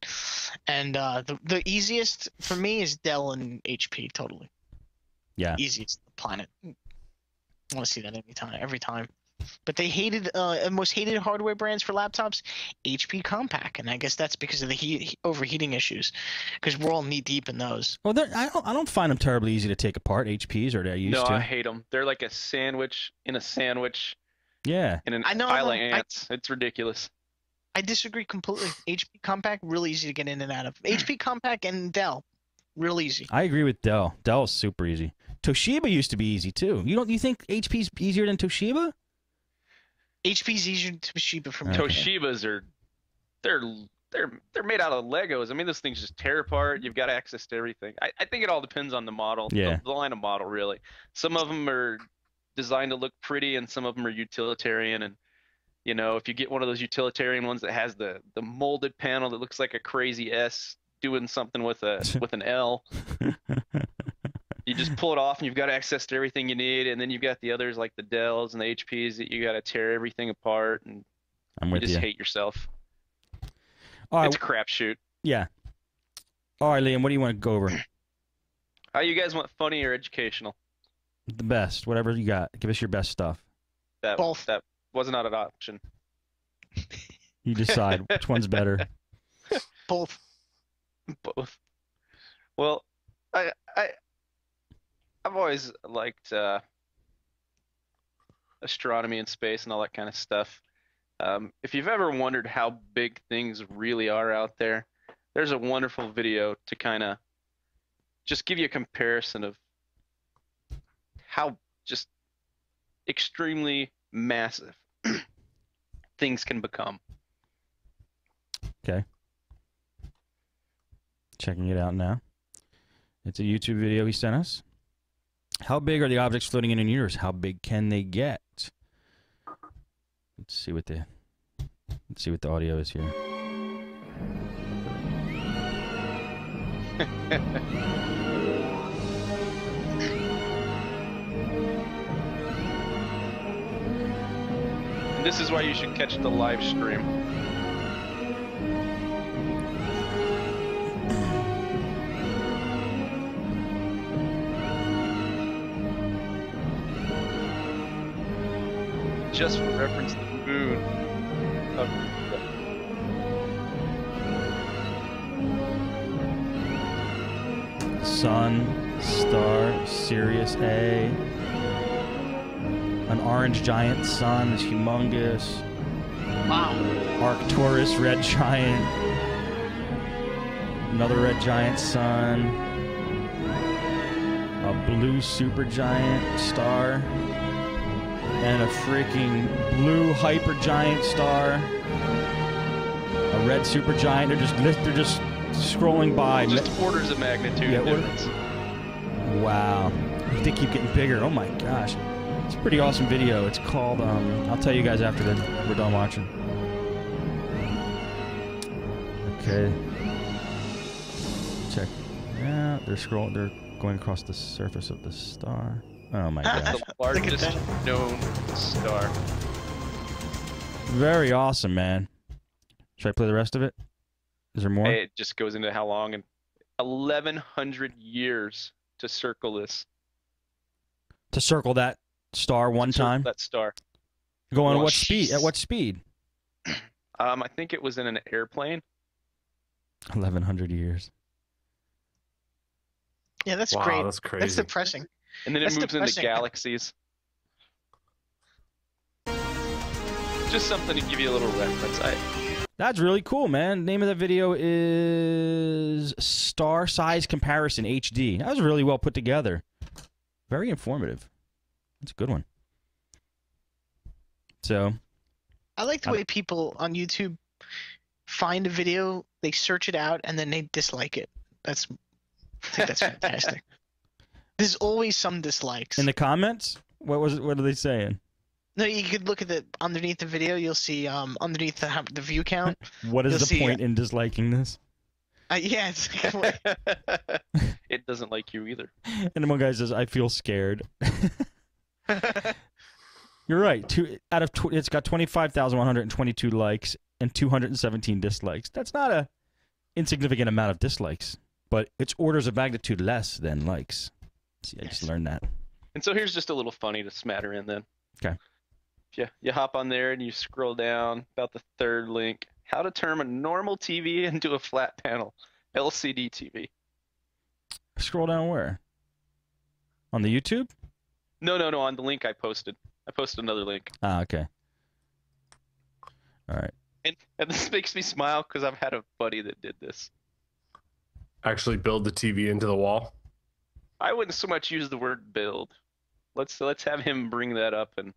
and the easiest for me is Dell and HP. Totally. Yeah. Easiest on the planet. I want to see that every time. But they hated most hated hardware brands for laptops, HP Compaq, and I guess that's because of the overheating issues, because we're all knee deep in those. Well, I don't find them terribly easy to take apart. HPs, or they used to. No, I hate them. They're like a sandwich in a sandwich. Yeah. In an pile of ants. It's ridiculous. I disagree completely. HP Compaq, really easy to get in and out of. HP Compaq and Dell, real easy. I agree with Dell. Dell's super easy. Toshiba used to be easy too. You think HP's easier than Toshiba? HP's easier than Toshiba for me. Okay. Toshibas are, they're made out of Legos. I mean, those things just tear apart. You've got access to everything. I think it all depends on the model. Yeah. The line of model, really. Some of them are designed to look pretty, and some of them are utilitarian. And you know, if you get one of those utilitarian ones that has the molded panel that looks like a crazy S doing something with an L. You just pull it off and you've got access to everything you need, and then you've got the others like the Dells and the HPs that you got to tear everything apart, and you just hate yourself. All right. It's a crapshoot. Yeah. All right, Liam, what do you want to go over? How you guys want, funny or educational? The best, whatever you got. Give us your best stuff. Both. That was not an option. You decide which one's better. Both. Both. Well, I've always liked astronomy and space and all that kind of stuff. If you've ever wondered how big things really are out there, there's a wonderful video to kind of just give you a comparison of how just extremely massive things can become. Okay. Checking it out now. It's a YouTube video he sent us. How big are the objects floating in the universe? How big can they get? Let's see what the audio is here. And this is why you should catch the live stream. Just for reference, the moon of the Sun, star, Sirius A. An orange giant sun is humongous. Wow. Arcturus, red giant. Another red giant sun. A blue supergiant star. And a freaking blue hypergiant star. A red supergiant. They're just scrolling by. Just orders of magnitude difference. Wow. They keep getting bigger. Oh my gosh. It's a pretty awesome video. It's called, I'll tell you guys after we're done watching. Okay. Check. Yeah, they're going across the surface of the star. Oh my gosh. The largest known star. Very awesome, man. Should I play the rest of it? Is there more? Hey, it just goes into how long, and 1,100 years to circle this. To circle that star one time? That star. Going at what speed? At what speed? I think it was in an airplane. 1,100 years. Yeah, that's wow, great. That's crazy. That's depressing. And then it moves into galaxies. Just something to give you a little reference. That's really cool, man. Name of the video is Star Size Comparison HD. That was really well put together. Very informative. That's a good one. So, I like the way people on YouTube find a video, they search it out, and then they dislike it. I think that's fantastic. There's always some dislikes. in the comments, what are they saying? No, you could look at underneath the video. You'll see underneath the view count. What is the point in disliking this? Yeah, it's it doesn't like you either. And then one guy says, "I feel scared." You're right. It's got 25,122 likes and 217 dislikes. That's not a insignificant amount of dislikes, but it's orders of magnitude less than likes. See, I just learned that. And so here's just a little funny to smatter in then. Okay. You hop on there and you scroll down about the third link. How to turn a normal TV into a flat panel LCD TV. Scroll down where? On the YouTube? No, on the link I posted. I posted another link. Ah, okay. All right. And this makes me smile because I've had a buddy that did this. Actually build the TV into the wall? I wouldn't so much use the word build. Let's have him bring that up. And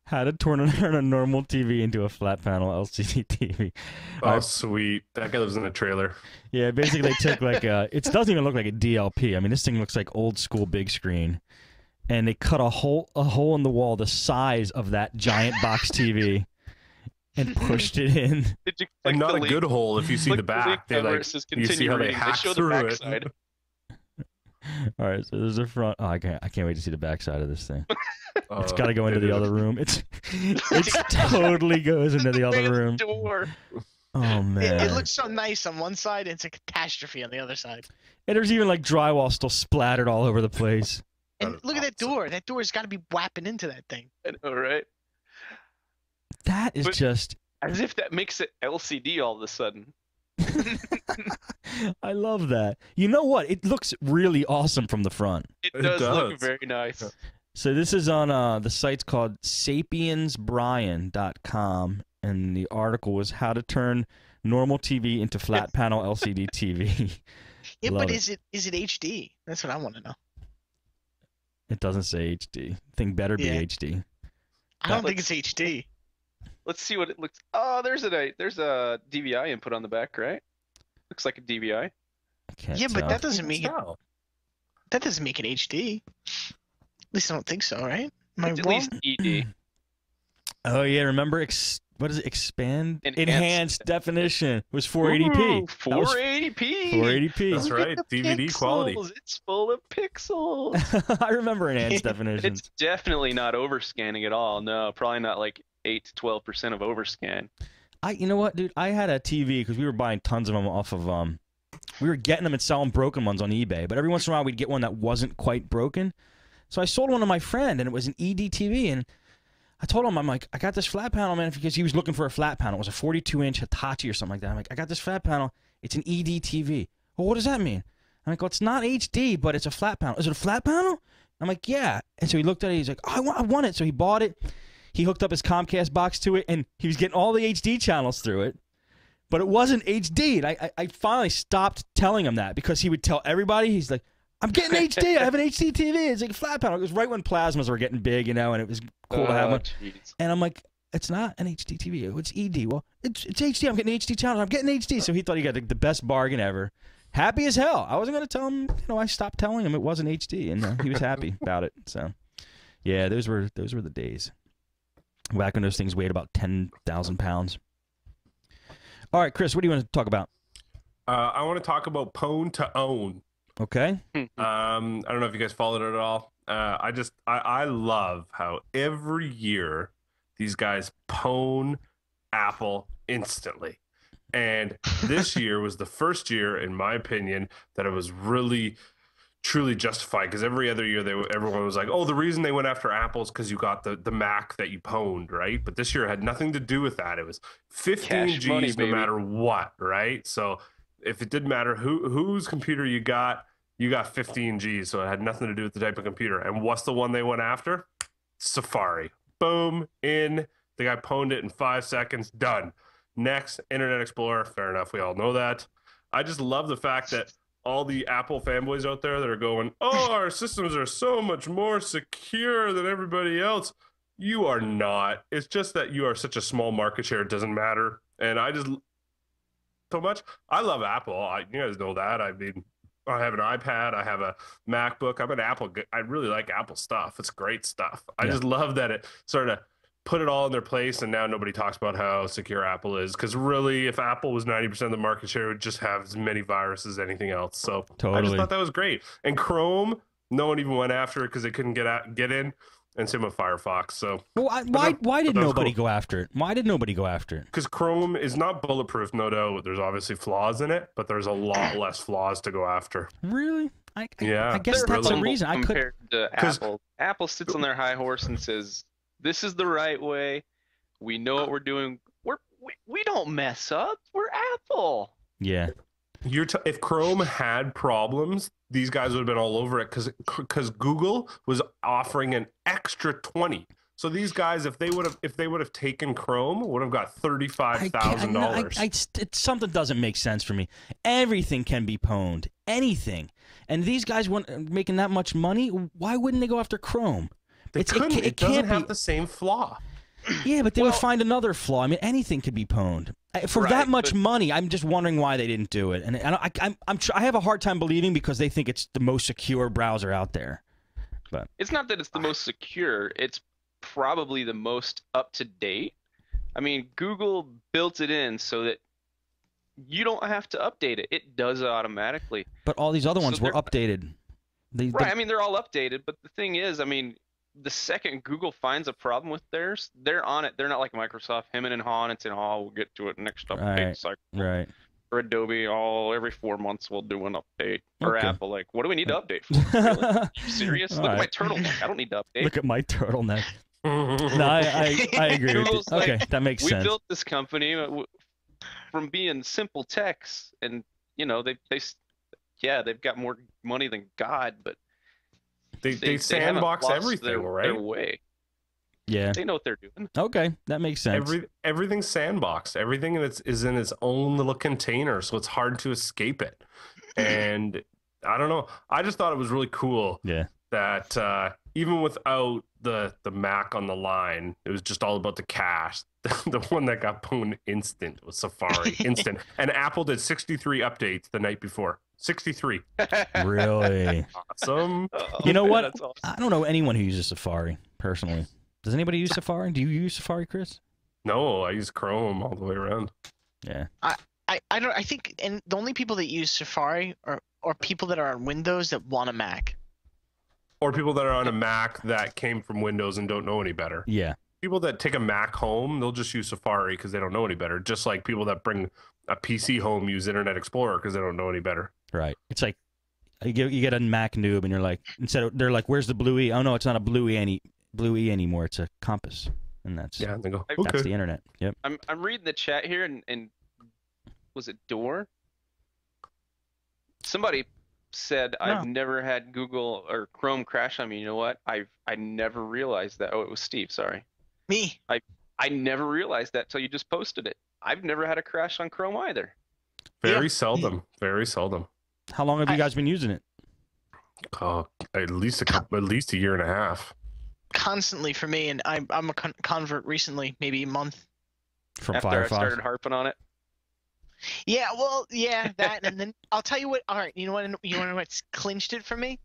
how to turn a normal TV into a flat panel LCD TV. Oh, sweet. That guy lives in a trailer. Yeah, basically they took like it doesn't even look like a DLP. I mean, this thing looks like old school big screen. And they cut a hole in the wall the size of that giant box TV and pushed it in. And not a good hole if you see the back. They like you see how they hack through it. All right, so there's the front. Oh, I can't wait to see the back side of this thing. It's got to go into the other room. It totally goes into the other room. Door. Oh man, it looks so nice on one side. It's a catastrophe on the other side. And there's even like drywall still splattered all over the place. And look at that door. That door's got to be whapping into that thing. I know, right? That is just as if that makes it LCD all of a sudden. I love that. You know what? It looks really awesome from the front. It does look very nice. So this is on the site's called sapiensbrian.com, and the article was how to turn normal TV into flat panel LCD TV. Yeah, but is it HD? That's what I want to know. It doesn't say HD. Thing better be HD. I don't think it's HD. Let's see what it looks. Oh, there's a DVI input on the back, right? Looks like a DVI. I can't yeah, tell. but that doesn't make it. That doesn't make it HD. At least I don't think so, right? Am I It's at wrong? least ED. Oh yeah, remember what is it? Enhanced definition. It was 480p. Ooh, 480p. 480p. That's right. DVD pixels. quality. It's full of pixels. I remember enhanced definitions. It's definitely not overscanning at all. No, probably not like 8 to 12% of overscan. You know what, dude? I had a TV because we were buying tons of them off of we were getting them and selling broken ones on eBay. But every once in a while we'd get one that wasn't quite broken. So I sold one to my friend, and it was an ED TV, and I told him, I'm like, I got this flat panel, man, because he was looking for a flat panel. It was a 42-inch Hitachi or something like that. I'm like, I got this flat panel. It's an ED TV. Well, what does that mean? I'm like, well, it's not HD, but it's a flat panel. Is it a flat panel? I'm like, yeah. And so he looked at it. He's like, oh, I want it. So he bought it. He hooked up his Comcast box to it, and he was getting all the HD channels through it. But it wasn't HD. And I finally stopped telling him that because he would tell everybody. He's like, I'm getting HD. I have an HD TV. It's like a flat panel. It was right when plasmas were getting big, you know, and it was cool to have one. Geez. And I'm like, it's not an HD TV. It's ED. Well, it's HD. I'm getting HD channels. I'm getting HD. So he thought he got the best bargain ever. Happy as hell. I wasn't going to tell him, you know, I stopped telling him it wasn't HD, and he was happy about it. So, yeah, those were the days. Back when those things weighed about 10,000 pounds. All right, Chris, what do you want to talk about? I want to talk about Pwn to Own. Okay. I don't know if you guys followed it at all. I love how every year these guys pwn Apple instantly. And this year was the first year, in my opinion, that it was really, truly justified. Because every other year, everyone was like, oh, the reason they went after Apple is because you got the Mac that you pwned, right? But this year it had nothing to do with that. It was 15 Gs no matter what, right? So if it didn't matter whose computer you got 15 Gs. So it had nothing to do with the type of computer. And what's the one they went after? Safari. Boom, in. The guy pwned it in 5 seconds. Done. Next, Internet Explorer. Fair enough. We all know that. I just love the fact that all the Apple fanboys out there that are going, oh, our systems are so much more secure than everybody else. You are not. It's just that you are such a small market share. It doesn't matter. And I just so much. I love Apple. You guys know that. I mean, I have an iPad. I have a MacBook. I'm an Apple. I really like Apple stuff. It's great stuff. I just love that it sort of put it all in their place, and now nobody talks about how secure Apple is. Because really, if Apple was 90% of the market share, it would just have as many viruses as anything else. So I just thought that was great. And Chrome, no one even went after it because they couldn't get in. And same with Firefox. So why did nobody go after it? Why did nobody go after it? Because Chrome is not bulletproof, no doubt. There's obviously flaws in it, but there's a lot less flaws to go after. Really? I Yeah. guess that's the reason. Compared to Apple. Apple sits on their high horse and says, This is the right way. We know what we're doing. We don't mess up. We're Apple. Yeah. If Chrome had problems, these guys would have been all over it because Google was offering an extra 20. So these guys, if they would have taken Chrome, would have got $35,000. Something doesn't make sense for me. Everything can be pwned, anything, and these guys making that much money. Why wouldn't they go after Chrome? They couldn't. It doesn't have the same flaw. Yeah, but they would find another flaw. I mean, anything could be pwned for that much money. I'm just wondering why they didn't do it, and I have a hard time believing because they think it's the most secure browser out there. But it's not that it's the most secure. It's probably the most up to date. I mean, Google built it in so that you don't have to update it. It does it automatically. But all these other ones were updated. I mean, they're all updated. But the thing is, I mean, the second Google finds a problem with theirs, they're on it. They're not like Microsoft, hemming and hawing and saying, "Oh, we'll get to it next update cycle." Right. Or Adobe, every 4 months we'll do an update. Or Apple, like, what do we need to update for? Really? Are you serious? Look at my turtleneck. I don't need to update. Look at my turtleneck. No, I agree with you. Okay, that makes sense. We built this company from being simple techs, and they've got more money than God, but they sandbox everything, right? Their way. Yeah, they know what they're doing. Okay, that makes sense. Everything's sandboxed. Everything is in its own little container, so it's hard to escape it. And I don't know. I just thought it was really cool. Yeah. That even without the Mac on the line, it was just all about the cache. The one that got pwned instant was Safari. Instant. And Apple did 63 updates the night before. 63. Really? Awesome. You know what? Awesome. I don't know anyone who uses Safari, personally. Does anybody use Safari? Do you use Safari, Chris? No, I use Chrome all the way around. Yeah. I think and the only people that use Safari are people that are on Windows that want a Mac. Or people that are on a Mac that came from Windows and don't know any better. Yeah. People that take a Mac home, they'll just use Safari because they don't know any better. Just like people that bring a PC home use Internet Explorer because they don't know any better. Right. It's like you get a Mac noob and you're like, they're like, "Where's the Blue E?" Oh no, it's not a Blue E anymore. It's a Compass, and that's they go, that's okay. the internet. Yep. I'm reading the chat here, and was it Door? Somebody said, No. I've never had Google or Chrome crash on me. You know what? I never realized that. Oh, it was Steve. Sorry. Me. I never realized that till you just posted it. I've never had a crash on Chrome either. Very seldom. Very seldom. How long have you guys been using it? At least a year and a half. Constantly for me, and I'm a convert recently, maybe a month. From After Firefox. I started harping on it. Yeah, well, yeah, that, and then I'll tell you what. All right, you know what's clinched it for me?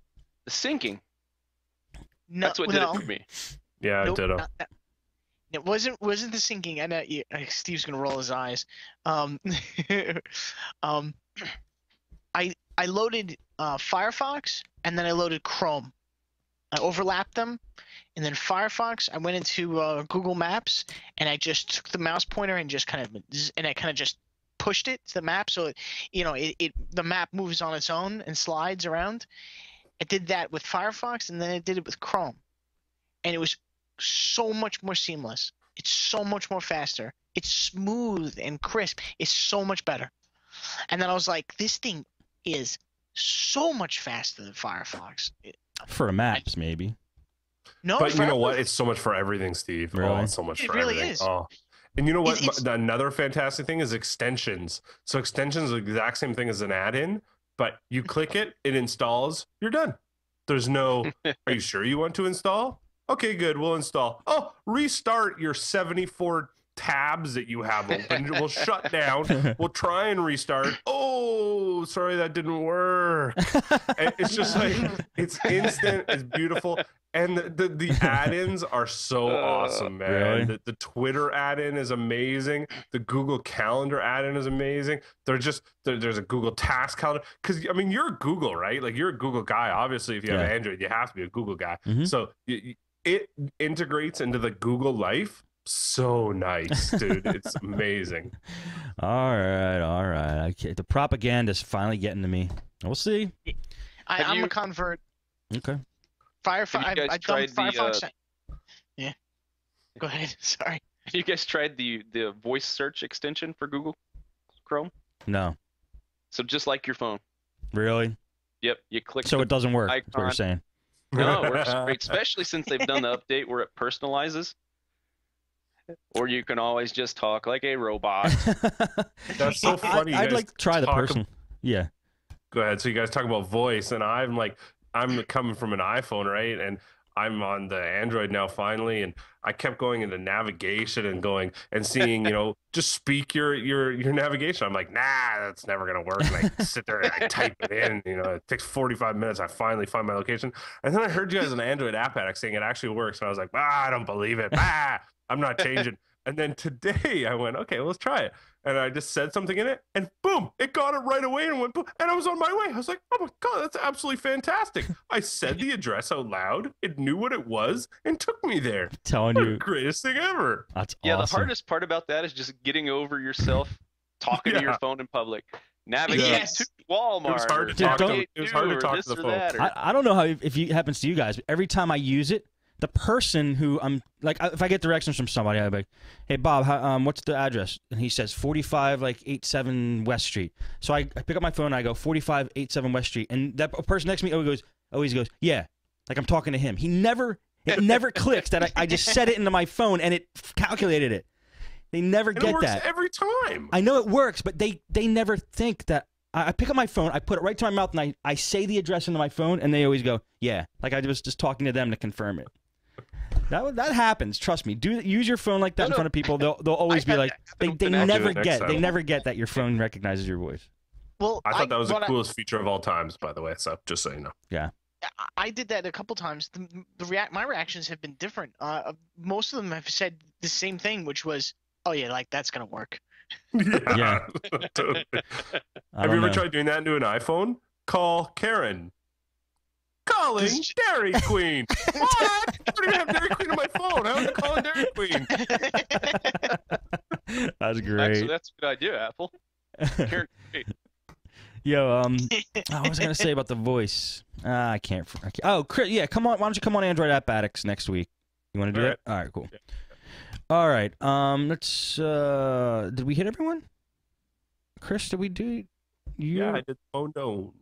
The syncing. No, That's what did it for me. Yeah, nope, ditto. It wasn't the syncing. I know Steve's gonna roll his eyes. I loaded Firefox and then I loaded Chrome. I overlapped them, and then Firefox. I went into Google Maps and I just took the mouse pointer and just kind of just pushed it to the map, so the map moves on its own and slides around. I did that with Firefox, and then I did it with Chrome, and it was so much more seamless. It's so much more faster. It's smooth and crisp. It's so much better. And then I was like, this thing is so much faster than Firefox. For maps, maybe. No, but you know what? It's so much for everything, Steve. Really? Oh, it's so much It for really everything. is. Oh. And you know what? Another fantastic thing is extensions. So extensions are the exact same thing as an add-in, but you click it, it installs, you're done. There's no, are you sure you want to install? Okay, good, we'll install. Oh, restart your 74 tabs that you have open. We'll shut down. We'll try and restart. Oh, sorry, that didn't work. And it's just like, it's instant, it's beautiful. And the add-ins are so awesome, man. Really? The Twitter add-in is amazing. The Google Calendar add-in is amazing. There's a Google Task Calendar. Because, I mean, you're a Google, right? Like, you're a Google guy. Obviously, if you have Android, you have to be a Google guy. Mm-hmm. So it integrates into the Google life. So nice, dude. It's amazing. All right. The propaganda's finally getting to me. We'll see. I'm a convert. Okay. Firefox. I've done Firefox. Yeah. Go ahead. Sorry. You guys tried the voice search extension for Google Chrome? No. So just like your phone. Really? Yep. You click. So it doesn't work. That's what you're icon. saying. No, it works great, especially since they've done the update where it personalizes. Or you can always just talk like a robot. That's so funny. I'd like to try the person. Yeah. Go ahead. So you guys talk about voice, and I'm coming from an iPhone, right? And I'm on the Android now finally, and I kept going into navigation and going and seeing, just speak your navigation. I'm like, nah, that's never gonna work. And I sit there and I type it in. It takes 45 minutes. I finally find my location, and then I heard you guys on Android App Addict saying it actually works, and I was like, I don't believe it. I'm not changing. And then today I went, okay, let's try it. And I just said something in it, and boom, it got it right away and went boom, and I was on my way. I was like, oh my God, that's absolutely fantastic. I said the address out loud. It knew what it was and took me there. I'm telling what you. The greatest thing ever. That's Yeah, awesome. the hardest part about that is just getting over yourself talking to your phone in public. Navigate to Walmart. It was hard to talk to the phone. I don't know how if it happens to you guys, but every time I use it, the person who I'm like, if I get directions from somebody, I'm like, hey Bob, what's the address? And he says 4587 West Street. So I pick up my phone and I go 4587 West Street, and that person next to me always goes, yeah, like I'm talking to him. It never clicks that I just said it into my phone and it calculated it. They never get it works that every time. I know it works, but they never think that. I pick up my phone, I put it right to my mouth, and I say the address into my phone, and they always go, yeah, like I was just talking to them to confirm it. That happens. Trust me. Use your phone like that in front of people. They'll always be like, they never get that your phone recognizes your voice. Well, I thought that was the coolest feature of all times, by the way. So just so you know. Yeah. I did that a couple times. My reactions have been different. Most of them have said the same thing, which was, oh yeah, like that's gonna work. Yeah. Totally. Have you ever tried doing that into an iPhone? Call Karen. Calling Dairy Queen. What? I don't even have Dairy Queen on my phone. How am I calling Dairy Queen? That's great. Actually, that's a good idea, Apple. Karen, Yo, what was I gonna say about the voice? I can't. Oh, Chris, yeah, come on. Why don't you come on Android App Addicts next week? You want to do it? All right, cool. Yeah. All right. Let's. Did we hit everyone? Chris, did we do? Yeah, I did. Oh no.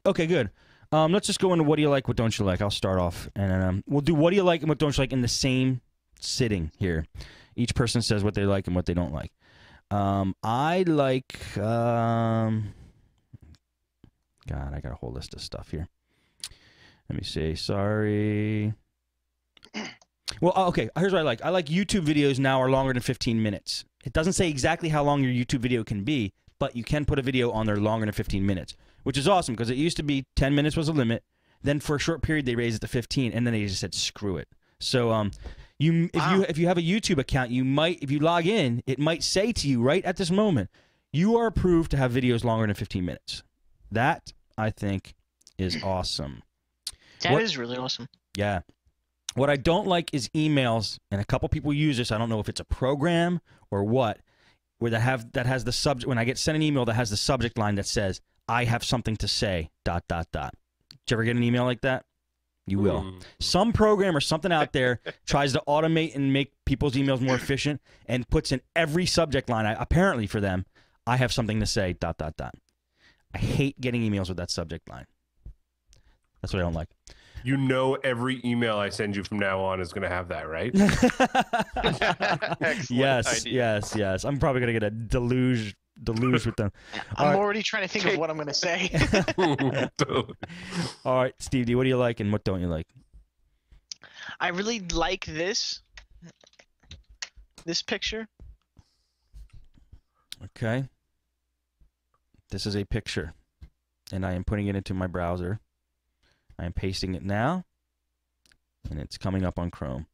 Okay, good. Let's just go into what do you like, what don't you like. I'll start off, and we'll do what do you like and what don't you like in the same sitting here. Each person says what they like and what they don't like. I like. God, I got a whole list of stuff here. Let me see. Sorry. Well, okay. Here's what I like. I like YouTube videos now are longer than 15 minutes. It doesn't say exactly how long your YouTube video can be, but you can put a video on there longer than 15 minutes, which is awesome because it used to be 10 minutes was a limit. Then for a short period they raised it to 15, and then they just said screw it. So if you have a YouTube account, you might, if you log in, it might say to you right at this moment, you are approved to have videos longer than 15 minutes. That I think is awesome. That is really awesome. Yeah. What I don't like is emails, and a couple people use this. I don't know if it's a program or what, where that has the subject. When I get sent an email that has the subject line that says, "I have something to say." ... Did you ever get an email like that? You will. Some program or something out there tries to automate and make people's emails more efficient and puts in every subject line. Apparently for them, "I have something to say." ... I hate getting emails with that subject line. That's what I don't like. You know, every email I send you from now on is going to have that, right? Yes. I'm probably going to get a deluge with them. I'm already trying to think of what I'm going to say. All right, Steve D, what do you like and what don't you like? I really like this picture. Okay. This is a picture, and I am putting it into my browser. I am pasting it now, and it's coming up on Chrome.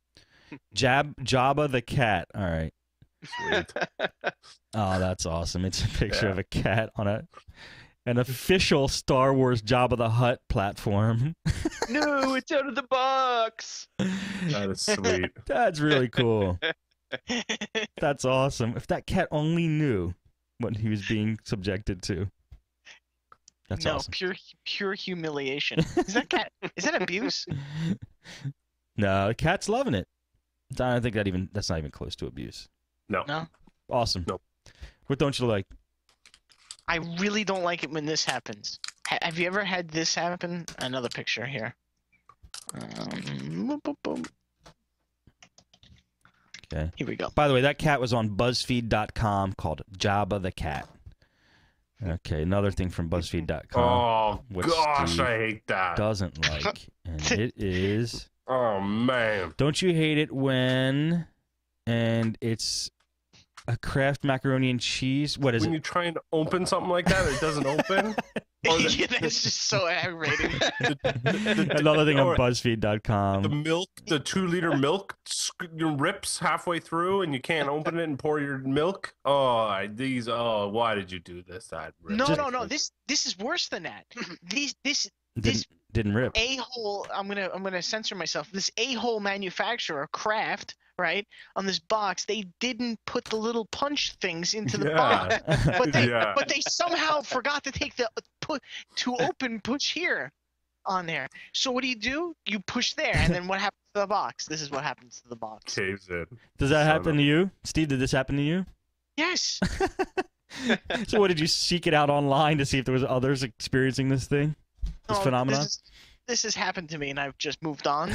Jabba the cat. All right. Sweet. Oh, that's awesome. It's a picture of a cat on an official Star Wars Jabba the Hutt platform. No, it's out of the box. That is sweet. That's really cool. That's awesome. If that cat only knew what he was being subjected to. That's awesome. Pure humiliation. Is that abuse? No, the cat's loving it. I think that's not even close to abuse. No. Awesome. Nope. What don't you like? I really don't like it when this happens. Have you ever had this happen? Another picture here. Boop, boop, boop. Okay. Here we go. By the way, that cat was on BuzzFeed.com called Jabba the Cat. Okay, another thing from BuzzFeed.com. Oh, which gosh, Steve I hate that. doesn't like, and it is. Oh, man. Don't you hate it when, and it's a Kraft macaroni and cheese? What is when it? you try and open something like that, it doesn't open? Yeah, that's just so aggravating. Another thing on BuzzFeed.com. The milk, the 2-liter milk rips halfway through and you can't open it and pour your milk. Oh, why did you do this? No. This is worse than that. This Didn't rip. a-hole. I'm gonna censor myself. This a-hole manufacturer, Kraft, right, on this box, they didn't put the little punch things into the box, but they somehow forgot to take the push here on there. So what do? You push there, and then what happens to the box? This is what happens to the box. Caves in. Does that happen to you, Steve? Did this happen to you? Yes. So what, did you seek it out online to see if there was others experiencing this thing? This phenomenon? This has happened to me, and I've just moved on.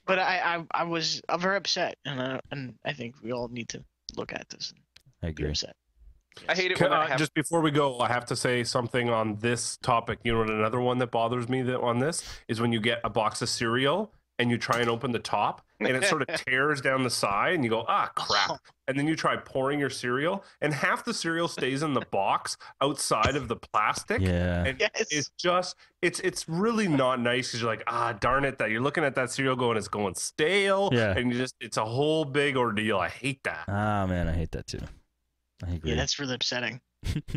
But I was very upset, and I think we all need to look at this. I agree. Be upset. I hate it when that happens. Just before we go, I have to say something on this topic. You know what? Another one that bothers me on this is when you get a box of cereal and you try and open the top and it sort of tears down the side and you go, ah, crap. And then you try pouring your cereal and half the cereal stays in the box outside of the plastic. Yeah. And Yes. it's just, it's really not nice because you're like, ah, darn it, that you're looking at that cereal going, it's going stale. Yeah. And it's a whole big ordeal. I hate that. Ah, man, I hate that too. I agree. Yeah, that's really upsetting.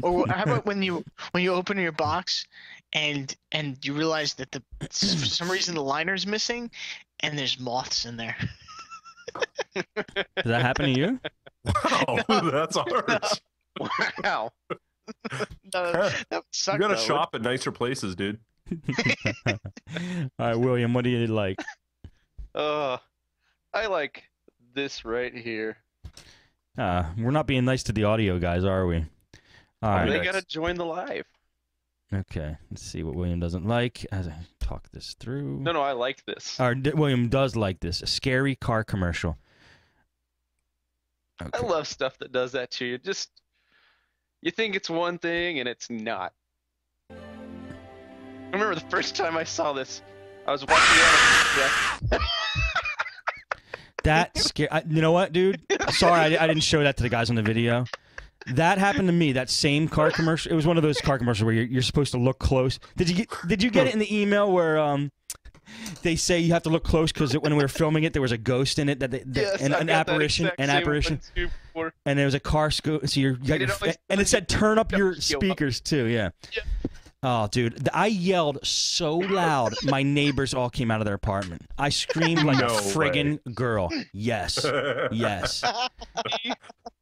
Or how about when you open your box and you realize that for some reason the liner's missing and there's moths in there. Does that happen to you? Wow, that's harsh. Wow. That would suck, You gotta though. shop at nicer places, dude. All right, William, what do you like? I like this right here. We're not being nice to the audio guys, are we? All right. They gotta join the live. Okay, let's see what William doesn't like as I talk this through. No, I like this. William does like this. A scary car commercial. Okay. I love stuff that does that to you. You think it's one thing and it's not. I remember the first time I saw this, I was watching it on That scare. You know what, dude? Sorry, I didn't show that to the guys on the video. That happened to me. That same car commercial. It was one of those car commercials where you're supposed to look close. Did you get it in the email where they say you have to look close because when we were filming it there was a ghost in it an apparition, and there was a car so and it said turn up your speakers too. Yeah. Oh, dude, I yelled so loud, my neighbors all came out of their apartment. I screamed like a friggin' girl. Yes. Yes.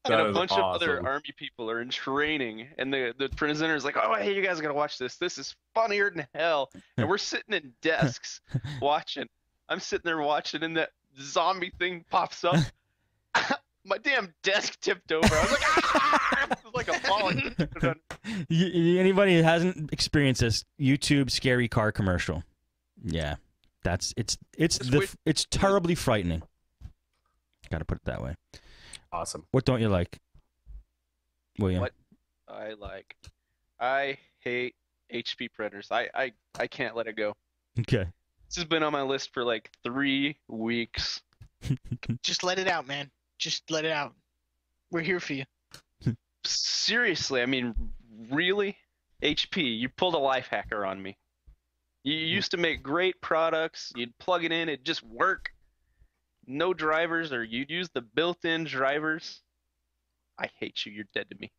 And a bunch of other army people are in training, and the presenter's like, oh, hey, you guys gotta watch this. This is funnier than hell. And we're sitting in desks watching. I'm sitting there watching, and that zombie thing pops up. My damn desk tipped over. I was like, ah! It was like a falling. Anybody who hasn't experienced this YouTube scary car commercial, yeah, it's terribly frightening. Got to put it that way. Awesome. What don't you like, William? What I hate HP printers. I can't let it go. Okay. This has been on my list for like 3 weeks. Just let it out, man. Just let it out. We're here for you. Seriously, I mean, really? HP, you pulled a life hacker on me. You used to make great products. You'd plug it in, it'd just work. No drivers, or you'd use the built-in drivers. I hate you. You're dead to me.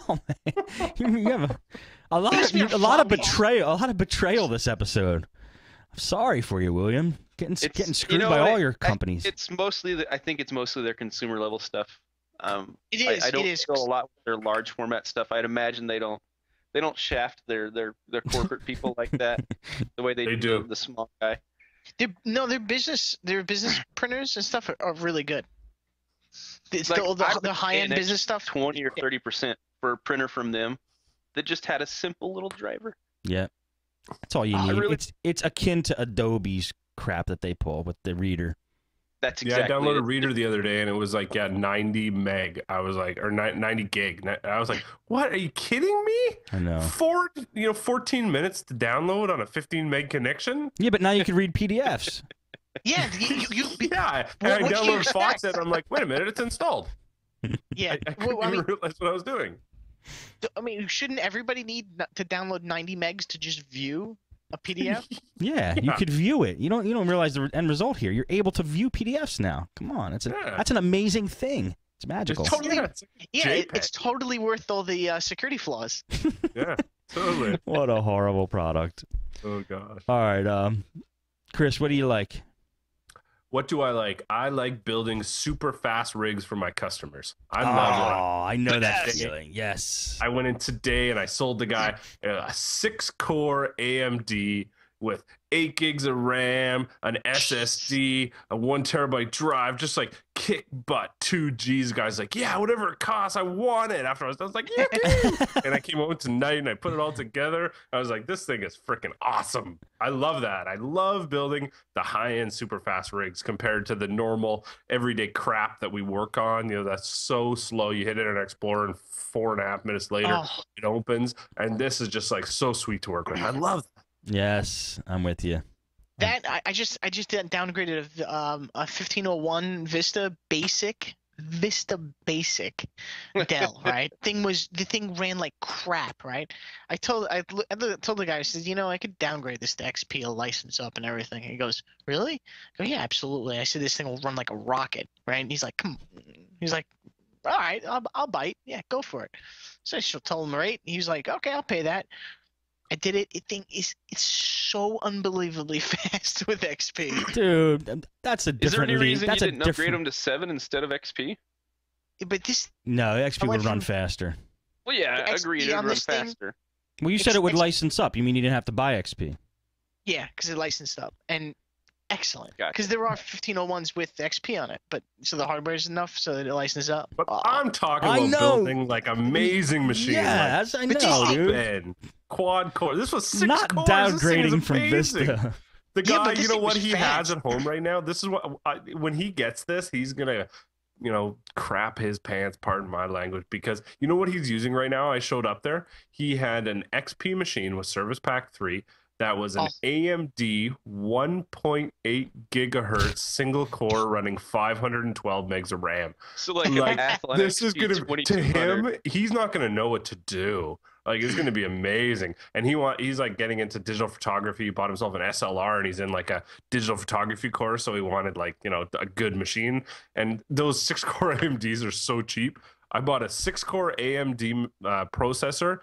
Oh, man. You have a lot of betrayal this episode. I'm sorry for you, William. Getting screwed by all your companies. I think it's mostly their consumer level stuff. It is. I don't it is. feel a lot with their large format stuff. I'd imagine they don't shaft their corporate people like that the way they do the small guy. Their business printers and stuff are really good. It's Like, the high end business stuff. 20 or 30% for a printer from them that just had a simple little driver. Yeah, that's all you need. Really? It's akin to Adobe's crap that they pull with the reader. That's exactly I downloaded it. Reader the other day and it was like 90 meg. I was like, or 90 gig. I was like, what? Are you kidding me? I know. 14 minutes to download on a 15 meg connection. Yeah, but now you can read PDFs. Yeah, Yeah, and I downloaded Foxit. I'm like, wait a minute, it's installed. Yeah, I couldn't even realize what I was doing. I mean, shouldn't everybody need to download 90 megs to just view a PDF? Yeah, you could view it. You don't realize the end result here. You're able to view PDFs now. Come on, that's an amazing thing. It's magical. It's totally worth all the security flaws. Yeah, totally. What a horrible product. Oh gosh. All right, Chris, what do you like? What do I like? I like building super fast rigs for my customers. I love it. Oh, I know that feeling. Yes. I went in today and I sold the guy a 6-core AMD with 8 gigs of RAM, an SSD, a 1 terabyte drive, just like kick butt 2Gs. Guys like, yeah, whatever it costs, I want it. After I was like, yeah. And I came home tonight and I put it all together. I was like, this thing is freaking awesome. I love that. I love building the high-end super fast rigs compared to the normal everyday crap that we work on. That's so slow. You hit Internet Explorer and 4.5 minutes later it opens. And this is just like so sweet to work with. I love that. Yes, I'm with you. That I just downgraded a 1501 Vista Basic Dell, right? The thing ran like crap, right? I told the guy, I said, I could downgrade this to XP, a license up and everything. And he goes, really? I go, yeah, absolutely. I said, this thing will run like a rocket, right? And he's like, come on. He's like, all right, I'll bite. Yeah, go for it. So I told him, right? He was like, okay, I'll pay that. I did it. It's so unbelievably fast with XP. Dude, that's a different. Is there any reason that's you didn't upgrade them to 7 instead of XP? But No, XP would run faster. Well, yeah, I agree. It would run faster. Well, you said it would license up. You mean you didn't have to buy XP? Yeah, because it licensed up. And excellent. Gotcha. Because there are 1501s with XP on it, but so the hardware is enough so that it licenses up. But I'm talking about building like amazing machines. Yeah, like I know, dude. Quad core. This was 6 Not cores. downgrading from Vista. The guy, you know what he has at home right now? This is what when he gets this, he's gonna, crap his pants. Pardon my language, because you know what he's using right now. I showed up there. He had an XP machine with Service Pack 3. That was an AMD 1.8 gigahertz single core running 512 megs of RAM. So like this is gonna to him. He's not gonna know what to do. Like it's gonna be amazing. And he's like getting into digital photography. He bought himself an SLR and he's in like a digital photography course. So he wanted like a good machine. And those 6-core AMDs are so cheap. I bought a 6-core AMD processor.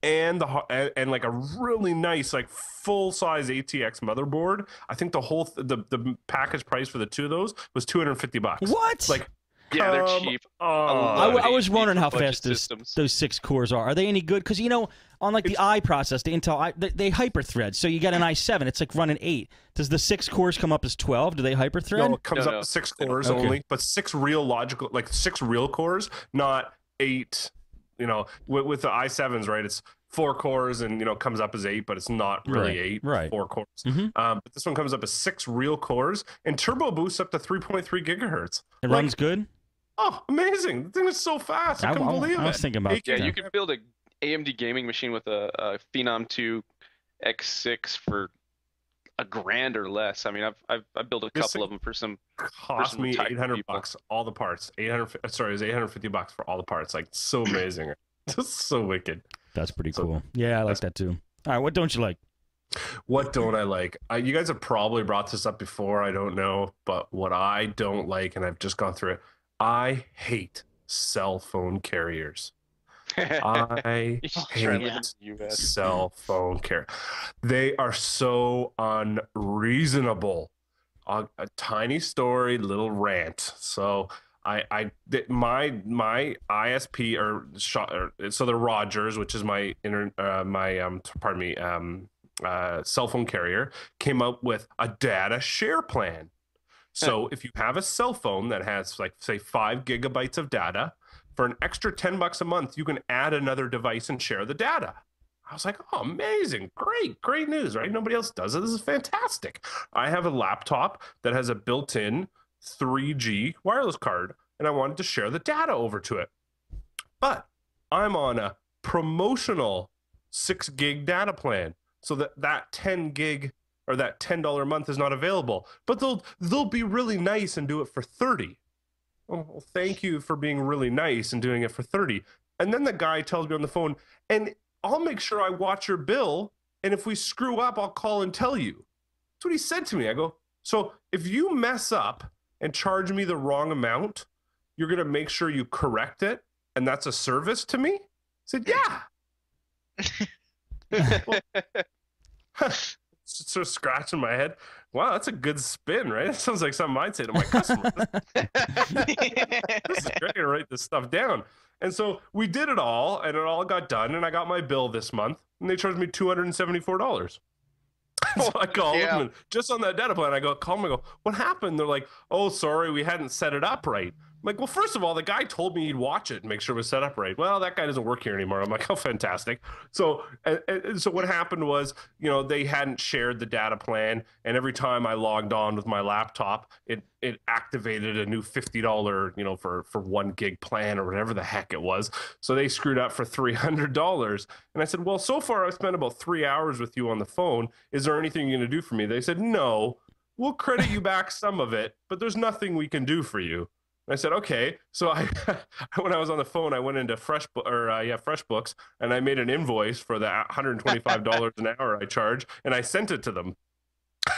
And like a really nice like full size ATX motherboard. I think the package price for the two of those was $250. What? Like, yeah, they're cheap. I was wondering how fast those 6 cores are. Are they any good? Because on like the I process, the Intel they hyper-thread. So you got an i7, it's like running 8. Does the 6 cores come up as 12? Do they hyper-thread? No, it comes up to 6 cores only, but 6 real logical, like 6 real cores, not 8. With the i7s, right? It's 4 cores and comes up as 8, but it's not really 8. Right. 4 cores. Mm-hmm. But this one comes up as 6 real cores and turbo boosts up to 3.3 gigahertz. It runs good. Oh, amazing! The thing is so fast. I couldn't believe it. I was thinking about you could build a AMD gaming machine with a Phenom 2 X6 for $1,000 or less. I mean, I've built a couple of them for some. Cost me $800 all the parts. It was $850 for all the parts. Like so amazing. Just so wicked. That's pretty cool. Yeah, I like that too. All right, what don't you like? What don't I like? You guys have probably brought this up before. I don't know, but what I don't like, and I've just gone through it. I hate cell phone carriers. I hate cell phone carriers. They are so unreasonable. A tiny story, little rant. So my ISP so the Rogers, which is my cell phone carrier came out with a data share plan. So if you have a cell phone that has, like, say, 5 gigabytes of data, for an extra $10 a month, you can add another device and share the data. I was like, oh, amazing. Great news, right? Nobody else does it. This is fantastic. I have a laptop that has a built-in 3G wireless card, and I wanted to share the data over to it. But I'm on a promotional 6 gig data plan, so that 10 gig or that $10 a month is not available. But they'll be really nice and do it for 30. Well, thank you for being really nice and doing it for 30. And then the guy tells me on the phone, and I'll make sure I watch your bill, and if we screw up, I'll call and tell you. That's what he said to me. I go, so if you mess up and charge me the wrong amount, you're going to make sure you correct it, and that's a service to me? I said, yeah. Sort of scratching my head. Wow, that's a good spin, right? It sounds like something I'd say to my customer. This is great to write this stuff down. And so we did it all, and it all got done, and I got my bill this month, and they charged me $274. So I called them, and just on that data plan, call them, I go, what happened? They're like, oh, sorry, we hadn't set it up right. I'm like, well, first of all, the guy told me he'd watch it and make sure it was set up right. Well, that guy doesn't work here anymore. I'm like, oh, fantastic. So, and so what happened was, they hadn't shared the data plan, and every time I logged on with my laptop, it activated a new $50, for 1 gig plan or whatever the heck it was. So they screwed up for $300. And I said, well, so far I've spent about 3 hours with you on the phone. Is there anything you're going to do for me? They said, no, we'll credit you back some of it, but there's nothing we can do for you. And I said, okay. So when I was on the phone, I went into FreshBooks, and I made an invoice for the $125 an hour I charge, and I sent it to them.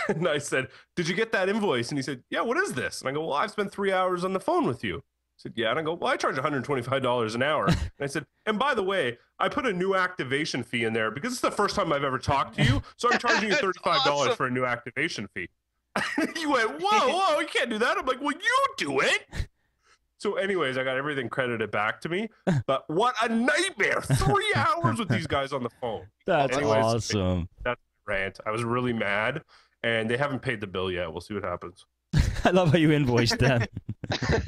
And I said, did you get that invoice? And he said, yeah, what is this? And I go, well, I've spent 3 hours on the phone with you. He said, yeah. And I go, well, I charge $125 an hour. And I said, and by the way, I put a new activation fee in there because it's the first time I've ever talked to you. So I'm charging you $35 for a new activation fee. You went, whoa, you can't do that. I'm like, well, you do it. So anyways, I got everything credited back to me. But what a nightmare. 3 hours with these guys on the phone. That's awesome. That's my rant. I was really mad, and they haven't paid the bill yet. We'll see what happens. I love how you invoiced them.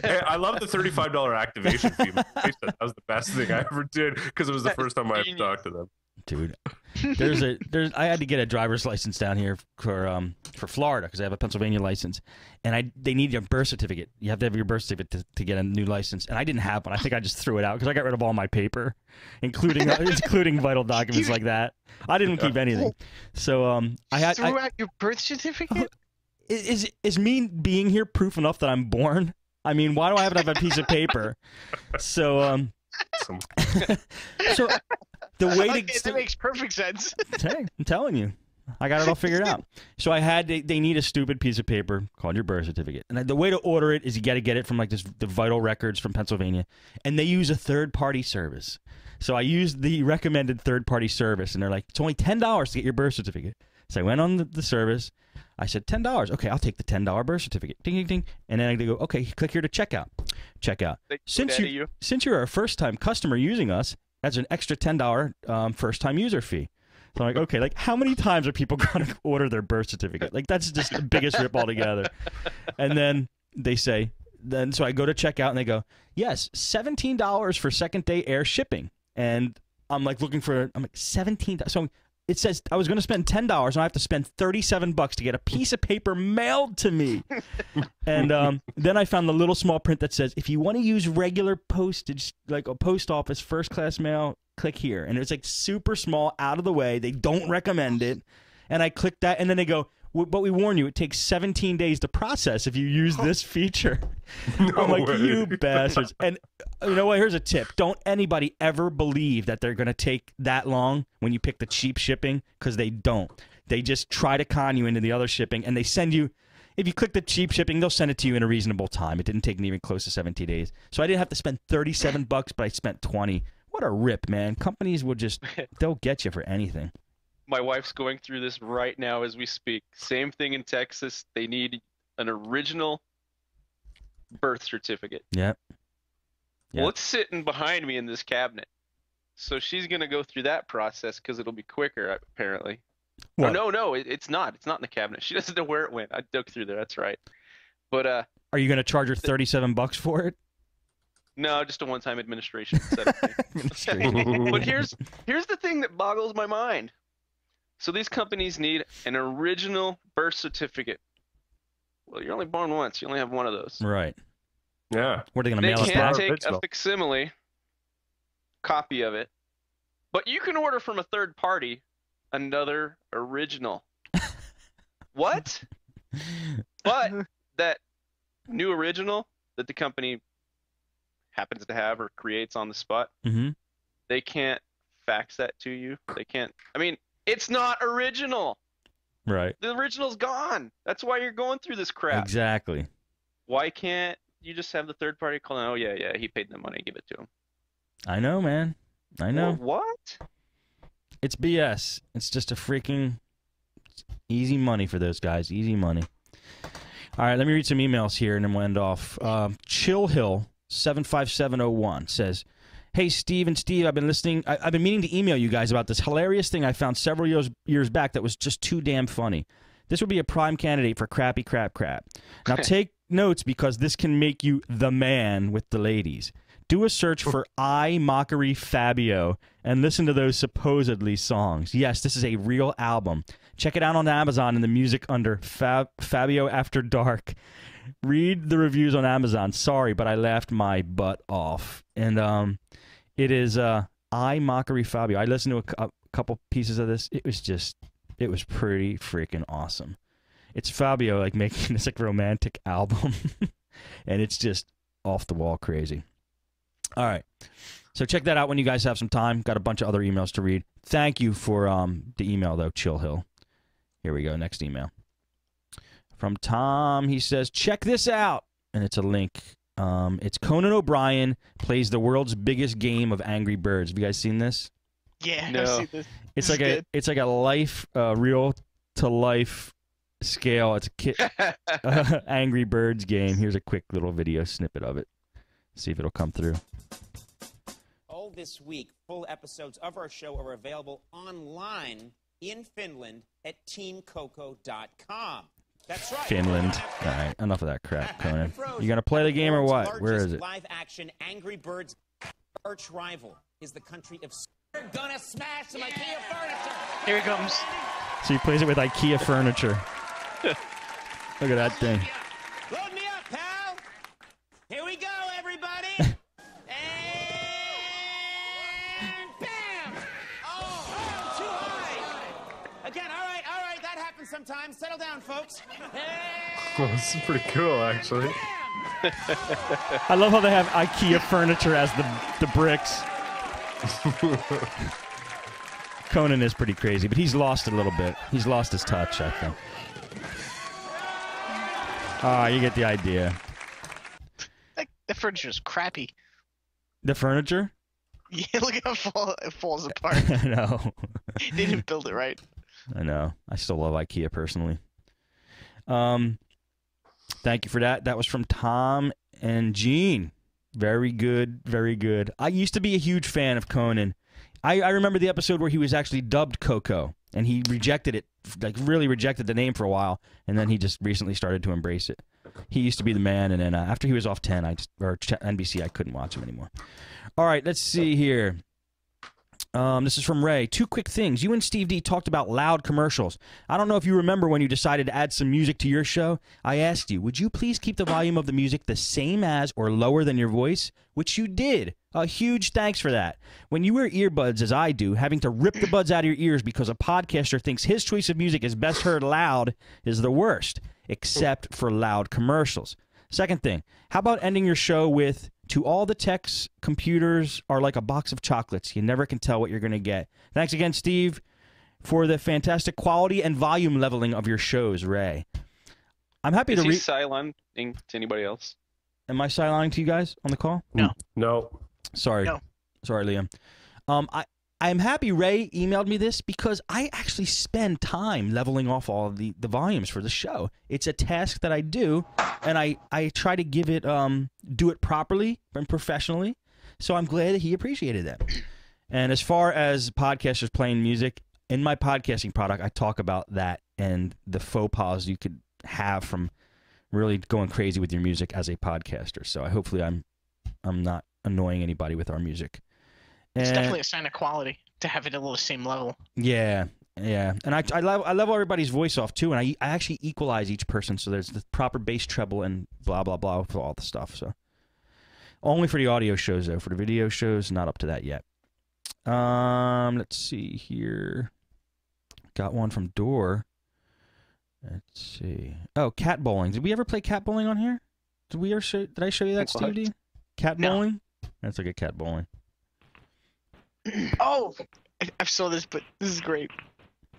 Hey, I love the $35 activation fee. That was the best thing I ever did because it was the first time I ever talked to them. Dude, I had to get a driver's license down here for Florida because I have a Pennsylvania license, and they need your birth certificate. You have to have your birth certificate to get a new license, and I didn't have one. I think I just threw it out because I got rid of all my paper, including vital documents like that. I didn't keep anything. So I threw out your birth certificate. Is me being here proof enough that I'm born? I mean, why do I have to have a piece of paper? So so the way that makes perfect sense. Hey, I'm telling you, I got it all figured out. So they need a stupid piece of paper called your birth certificate, and the way to order it is you got to get it from the vital records from Pennsylvania, and they use a third-party service. So I used the recommended third-party service, and they're like, it's only $10 to get your birth certificate. So I went on the service. I said, $10. Okay, I'll take the $10 birth certificate. Ding, ding, ding. And then I go, okay, click here to check out. Check out. Since you're a first-time customer using us, that's an extra $10 first-time user fee. So I'm like, okay, how many times are people going to order their birth certificate? That's just the biggest rip altogether. And then they say, so I go to check out, and they go, yes, $17 for second-day air shipping. And I'm looking for, $17. So it says I was going to spend $10, and I have to spend $37 to get a piece of paper mailed to me. And then I found the little small print that says, if you want to use regular postage, like a post office first-class mail, click here. And it's super small, out of the way. They don't recommend it. And I clicked that, and then they go, but we warn you, it takes 17 days to process if you use this feature. I'm like, you bastards. And you know what? Here's a tip. Don't anybody ever believe that they're going to take that long when you pick the cheap shipping, because they don't. They just try to con you into the other shipping, and they send you, if you click the cheap shipping, they'll send it to you in a reasonable time. It didn't take me even close to 17 days. So I didn't have to spend $37, but I spent $20. What a rip, man. Companies will they'll get you for anything. My wife's going through this right now as we speak. Same thing in Texas. They need an original birth certificate. Yep. Well, it's sitting behind me in this cabinet. So she's going to go through that process because it'll be quicker, apparently. What? Oh, no, it's not. It's not in the cabinet. She doesn't know where it went. I dug through there. That's right. But are you going to charge her $37 for it? no, just a one-time administration setup thing. But here's the thing that boggles my mind. So these companies need an original birth certificate. Well, you're only born once. You only have one of those. Right. Yeah. What are they going to They mail us can't back? take a facsimile copy of it, but you can order from a third party another original. What? But that new original that the company happens to have or creates on the spot, they can't fax that to you. They can't. I mean, it's not original. Right. The original's gone. That's why you're going through this crap. Exactly. Why can't you just have the third party call? Oh yeah, he paid the money. Give it to him. I know, man. I know. Well, what? It's BS. It's just a freaking easy money for those guys. Easy money. All right, let me read some emails here and then we'll end off. Chillhill75701 says, "Hey, Steve and Steve, I've been listening. I've been meaning to email you guys about this hilarious thing I found several years back that was just too damn funny. This would be a prime candidate for crappy crap. Now take notes because this can make you the man with the ladies. Do a search for I Mockery Fabio and listen to those supposedly songs. Yes, this is a real album. Check it out on Amazon in the music under Fabio After Dark. Read the reviews on Amazon. Sorry, but I laughed my butt off." And it is I Mockery Fabio. I listened to a couple pieces of this. It was pretty freaking awesome. It's Fabio like making this like romantic album, and it's just off the wall crazy. All right, so check that out when you guys have some time. Got a bunch of other emails to read. Thank you for the email though, Chill Hill. Here we go. Next email from Tom. He says, "Check this out," and it's a link. It's Conan O'Brien plays the world's biggest game of Angry Birds. Have you guys seen this? Yeah, No. I've seen this. It's This like is it's like a life, real to life scale. It's a Angry Birds game. Here's a quick little video snippet of it. See if it'll come through. All this week, full episodes of our show are available online in Finland at teamcoco.com. That's right. Finland. All right, enough of that crap, Conan. You gonna play the game or what? Where is it? Live-action Angry Birds arch rival is the country of. We're gonna smash some IKEA furniture. Here it comes. So he plays it with IKEA furniture. Look at that thing. Load me up, pal. Here we go, everybody. And bam! Oh, too high. Again, all right. That happens sometimes. Settle down, folks. Well, this is pretty cool, actually. I love how they have IKEA furniture as the bricks. Conan is pretty crazy, but he's lost a little bit. He's lost his touch, I think. You get the idea. Like, the furniture's crappy. The furniture? Yeah, look how it falls apart. I know. They didn't build it right. I know. I still love IKEA personally. Thank you for that. That was from Tom and Gene. Very good, very good. I used to be a huge fan of Conan. I remember the episode where he was actually dubbed Coco, and he rejected it, like really rejected the name for a while, and then he just recently started to embrace it. He used to be the man, and then after he was off 10, NBC, I couldn't watch him anymore. All right, let's see here. This is from Ray. 2 quick things. You and Steve D talked about loud commercials. I don't know if you remember when you decided to add some music to your show. I asked you, would you please keep the volume of the music the same as or lower than your voice? Which you did. A huge thanks for that. When you wear earbuds, as I do, having to rip the buds out of your ears because a podcaster thinks his choice of music is best heard loud is the worst, except for loud commercials. Second thing, how about ending your show with, to all the techs, computers are like a box of chocolates. You never can tell what you're going to get. Thanks again, Steve, for the fantastic quality and volume leveling of your shows, Ray. I'm happy to read. Is he silening to anybody else? Am I silening to you guys on the call? No. No. Sorry. No. Sorry, Liam. I'm happy Ray emailed me this because I actually spend time leveling off all of the volumes for the show. It's a task that I do, and I try to give it do it properly and professionally. So I'm glad that he appreciated that. And as far as podcasters playing music, in my podcasting product, I talk about that and the faux pas you could have from really going crazy with your music as a podcaster. So hopefully I'm not annoying anybody with our music. It's definitely a sign of quality to have it at the same level. Yeah, yeah. And I level everybody's voice off too, and I actually equalize each person so there's the proper bass, treble, and blah blah blah for all the stuff. So only for the audio shows though. For the video shows, not up to that yet. Let's see here. Got one from Door. Let's see. Oh, cat bowling. Did we ever play cat bowling on here? Did I show you that, Steve D? Cat bowling? That's like a cat bowling. Oh, I saw this, but this is great.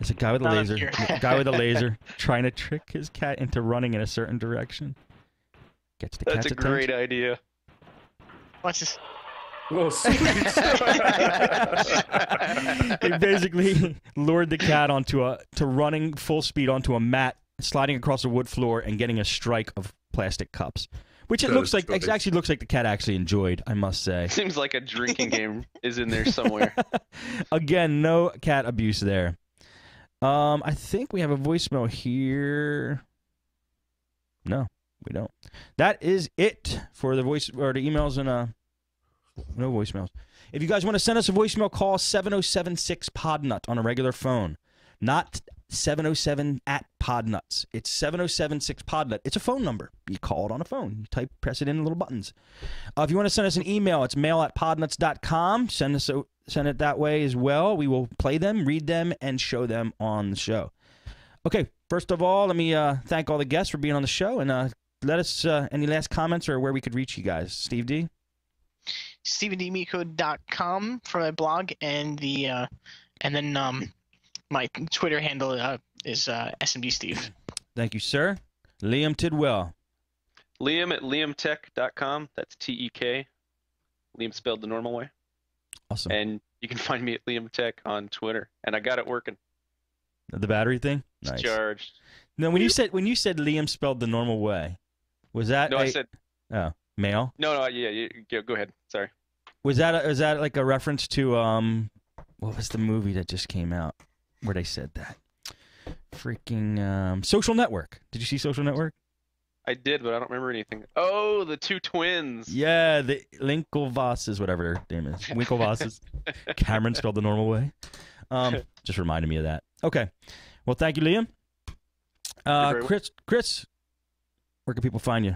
It's a guy with a laser. A guy with a laser trying to trick his cat into running in a certain direction. Gets the cat's attention. That's a great idea. Watch this. Oh, sweet. He basically lured the cat to running full speed onto a mat, sliding across a wood floor, and getting a strike of plastic cups. Which it actually looks like the cat actually enjoyed, I must say. Seems like a drinking game is in there somewhere. Again, no cat abuse there. I think we have a voicemail here. No, we don't. That is it for the voice or the emails and no voicemails. If you guys want to send us a voicemail, call 707-6-PODNUT on a regular phone. Not 707 at podnutz. It's 707-6-PODNUT. It's a phone number. You call it on a phone. You press it in little buttons. If you want to send us an email, it's mail@podnutz.com. Send it that way as well. We will play them, read them, and show them on the show. Okay, first of all, let me thank all the guests for being on the show, and let us any last comments or where we could reach you guys. Steve D? StephenDMiko.com for my blog, and then my Twitter handle is SMDSteve. Thank you, sir. Liam Tidwell. Liam at liamtech.com. That's TEK. Liam spelled the normal way. Awesome. And you can find me at Liam Tech on Twitter. And I got it working. The battery thing? It's Nice. charged. No, when you said Liam spelled the normal way, was that I said male? No, yeah, go ahead. Sorry. Was that like a reference to what was the movie that just came out where they said that? Freaking Social Network. Did you see Social Network? I did, but I don't remember anything. Oh, the two twins. Yeah, the Linkelvosses, whatever their name is. Winklevosses. Cameron spelled the normal way. Just reminded me of that. Okay. Well, thank you, Liam. Chris, where can people find you?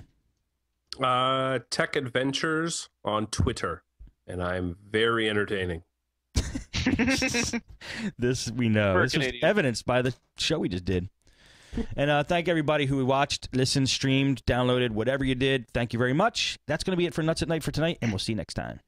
Tech Adventures on Twitter, and I'm very entertaining. This we know. This was evidenced by the show we just did. And thank everybody who watched, listened, streamed, downloaded, whatever you did. Thank you very much. That's going to be it for Nutz at Night for tonight, and we'll see you next time.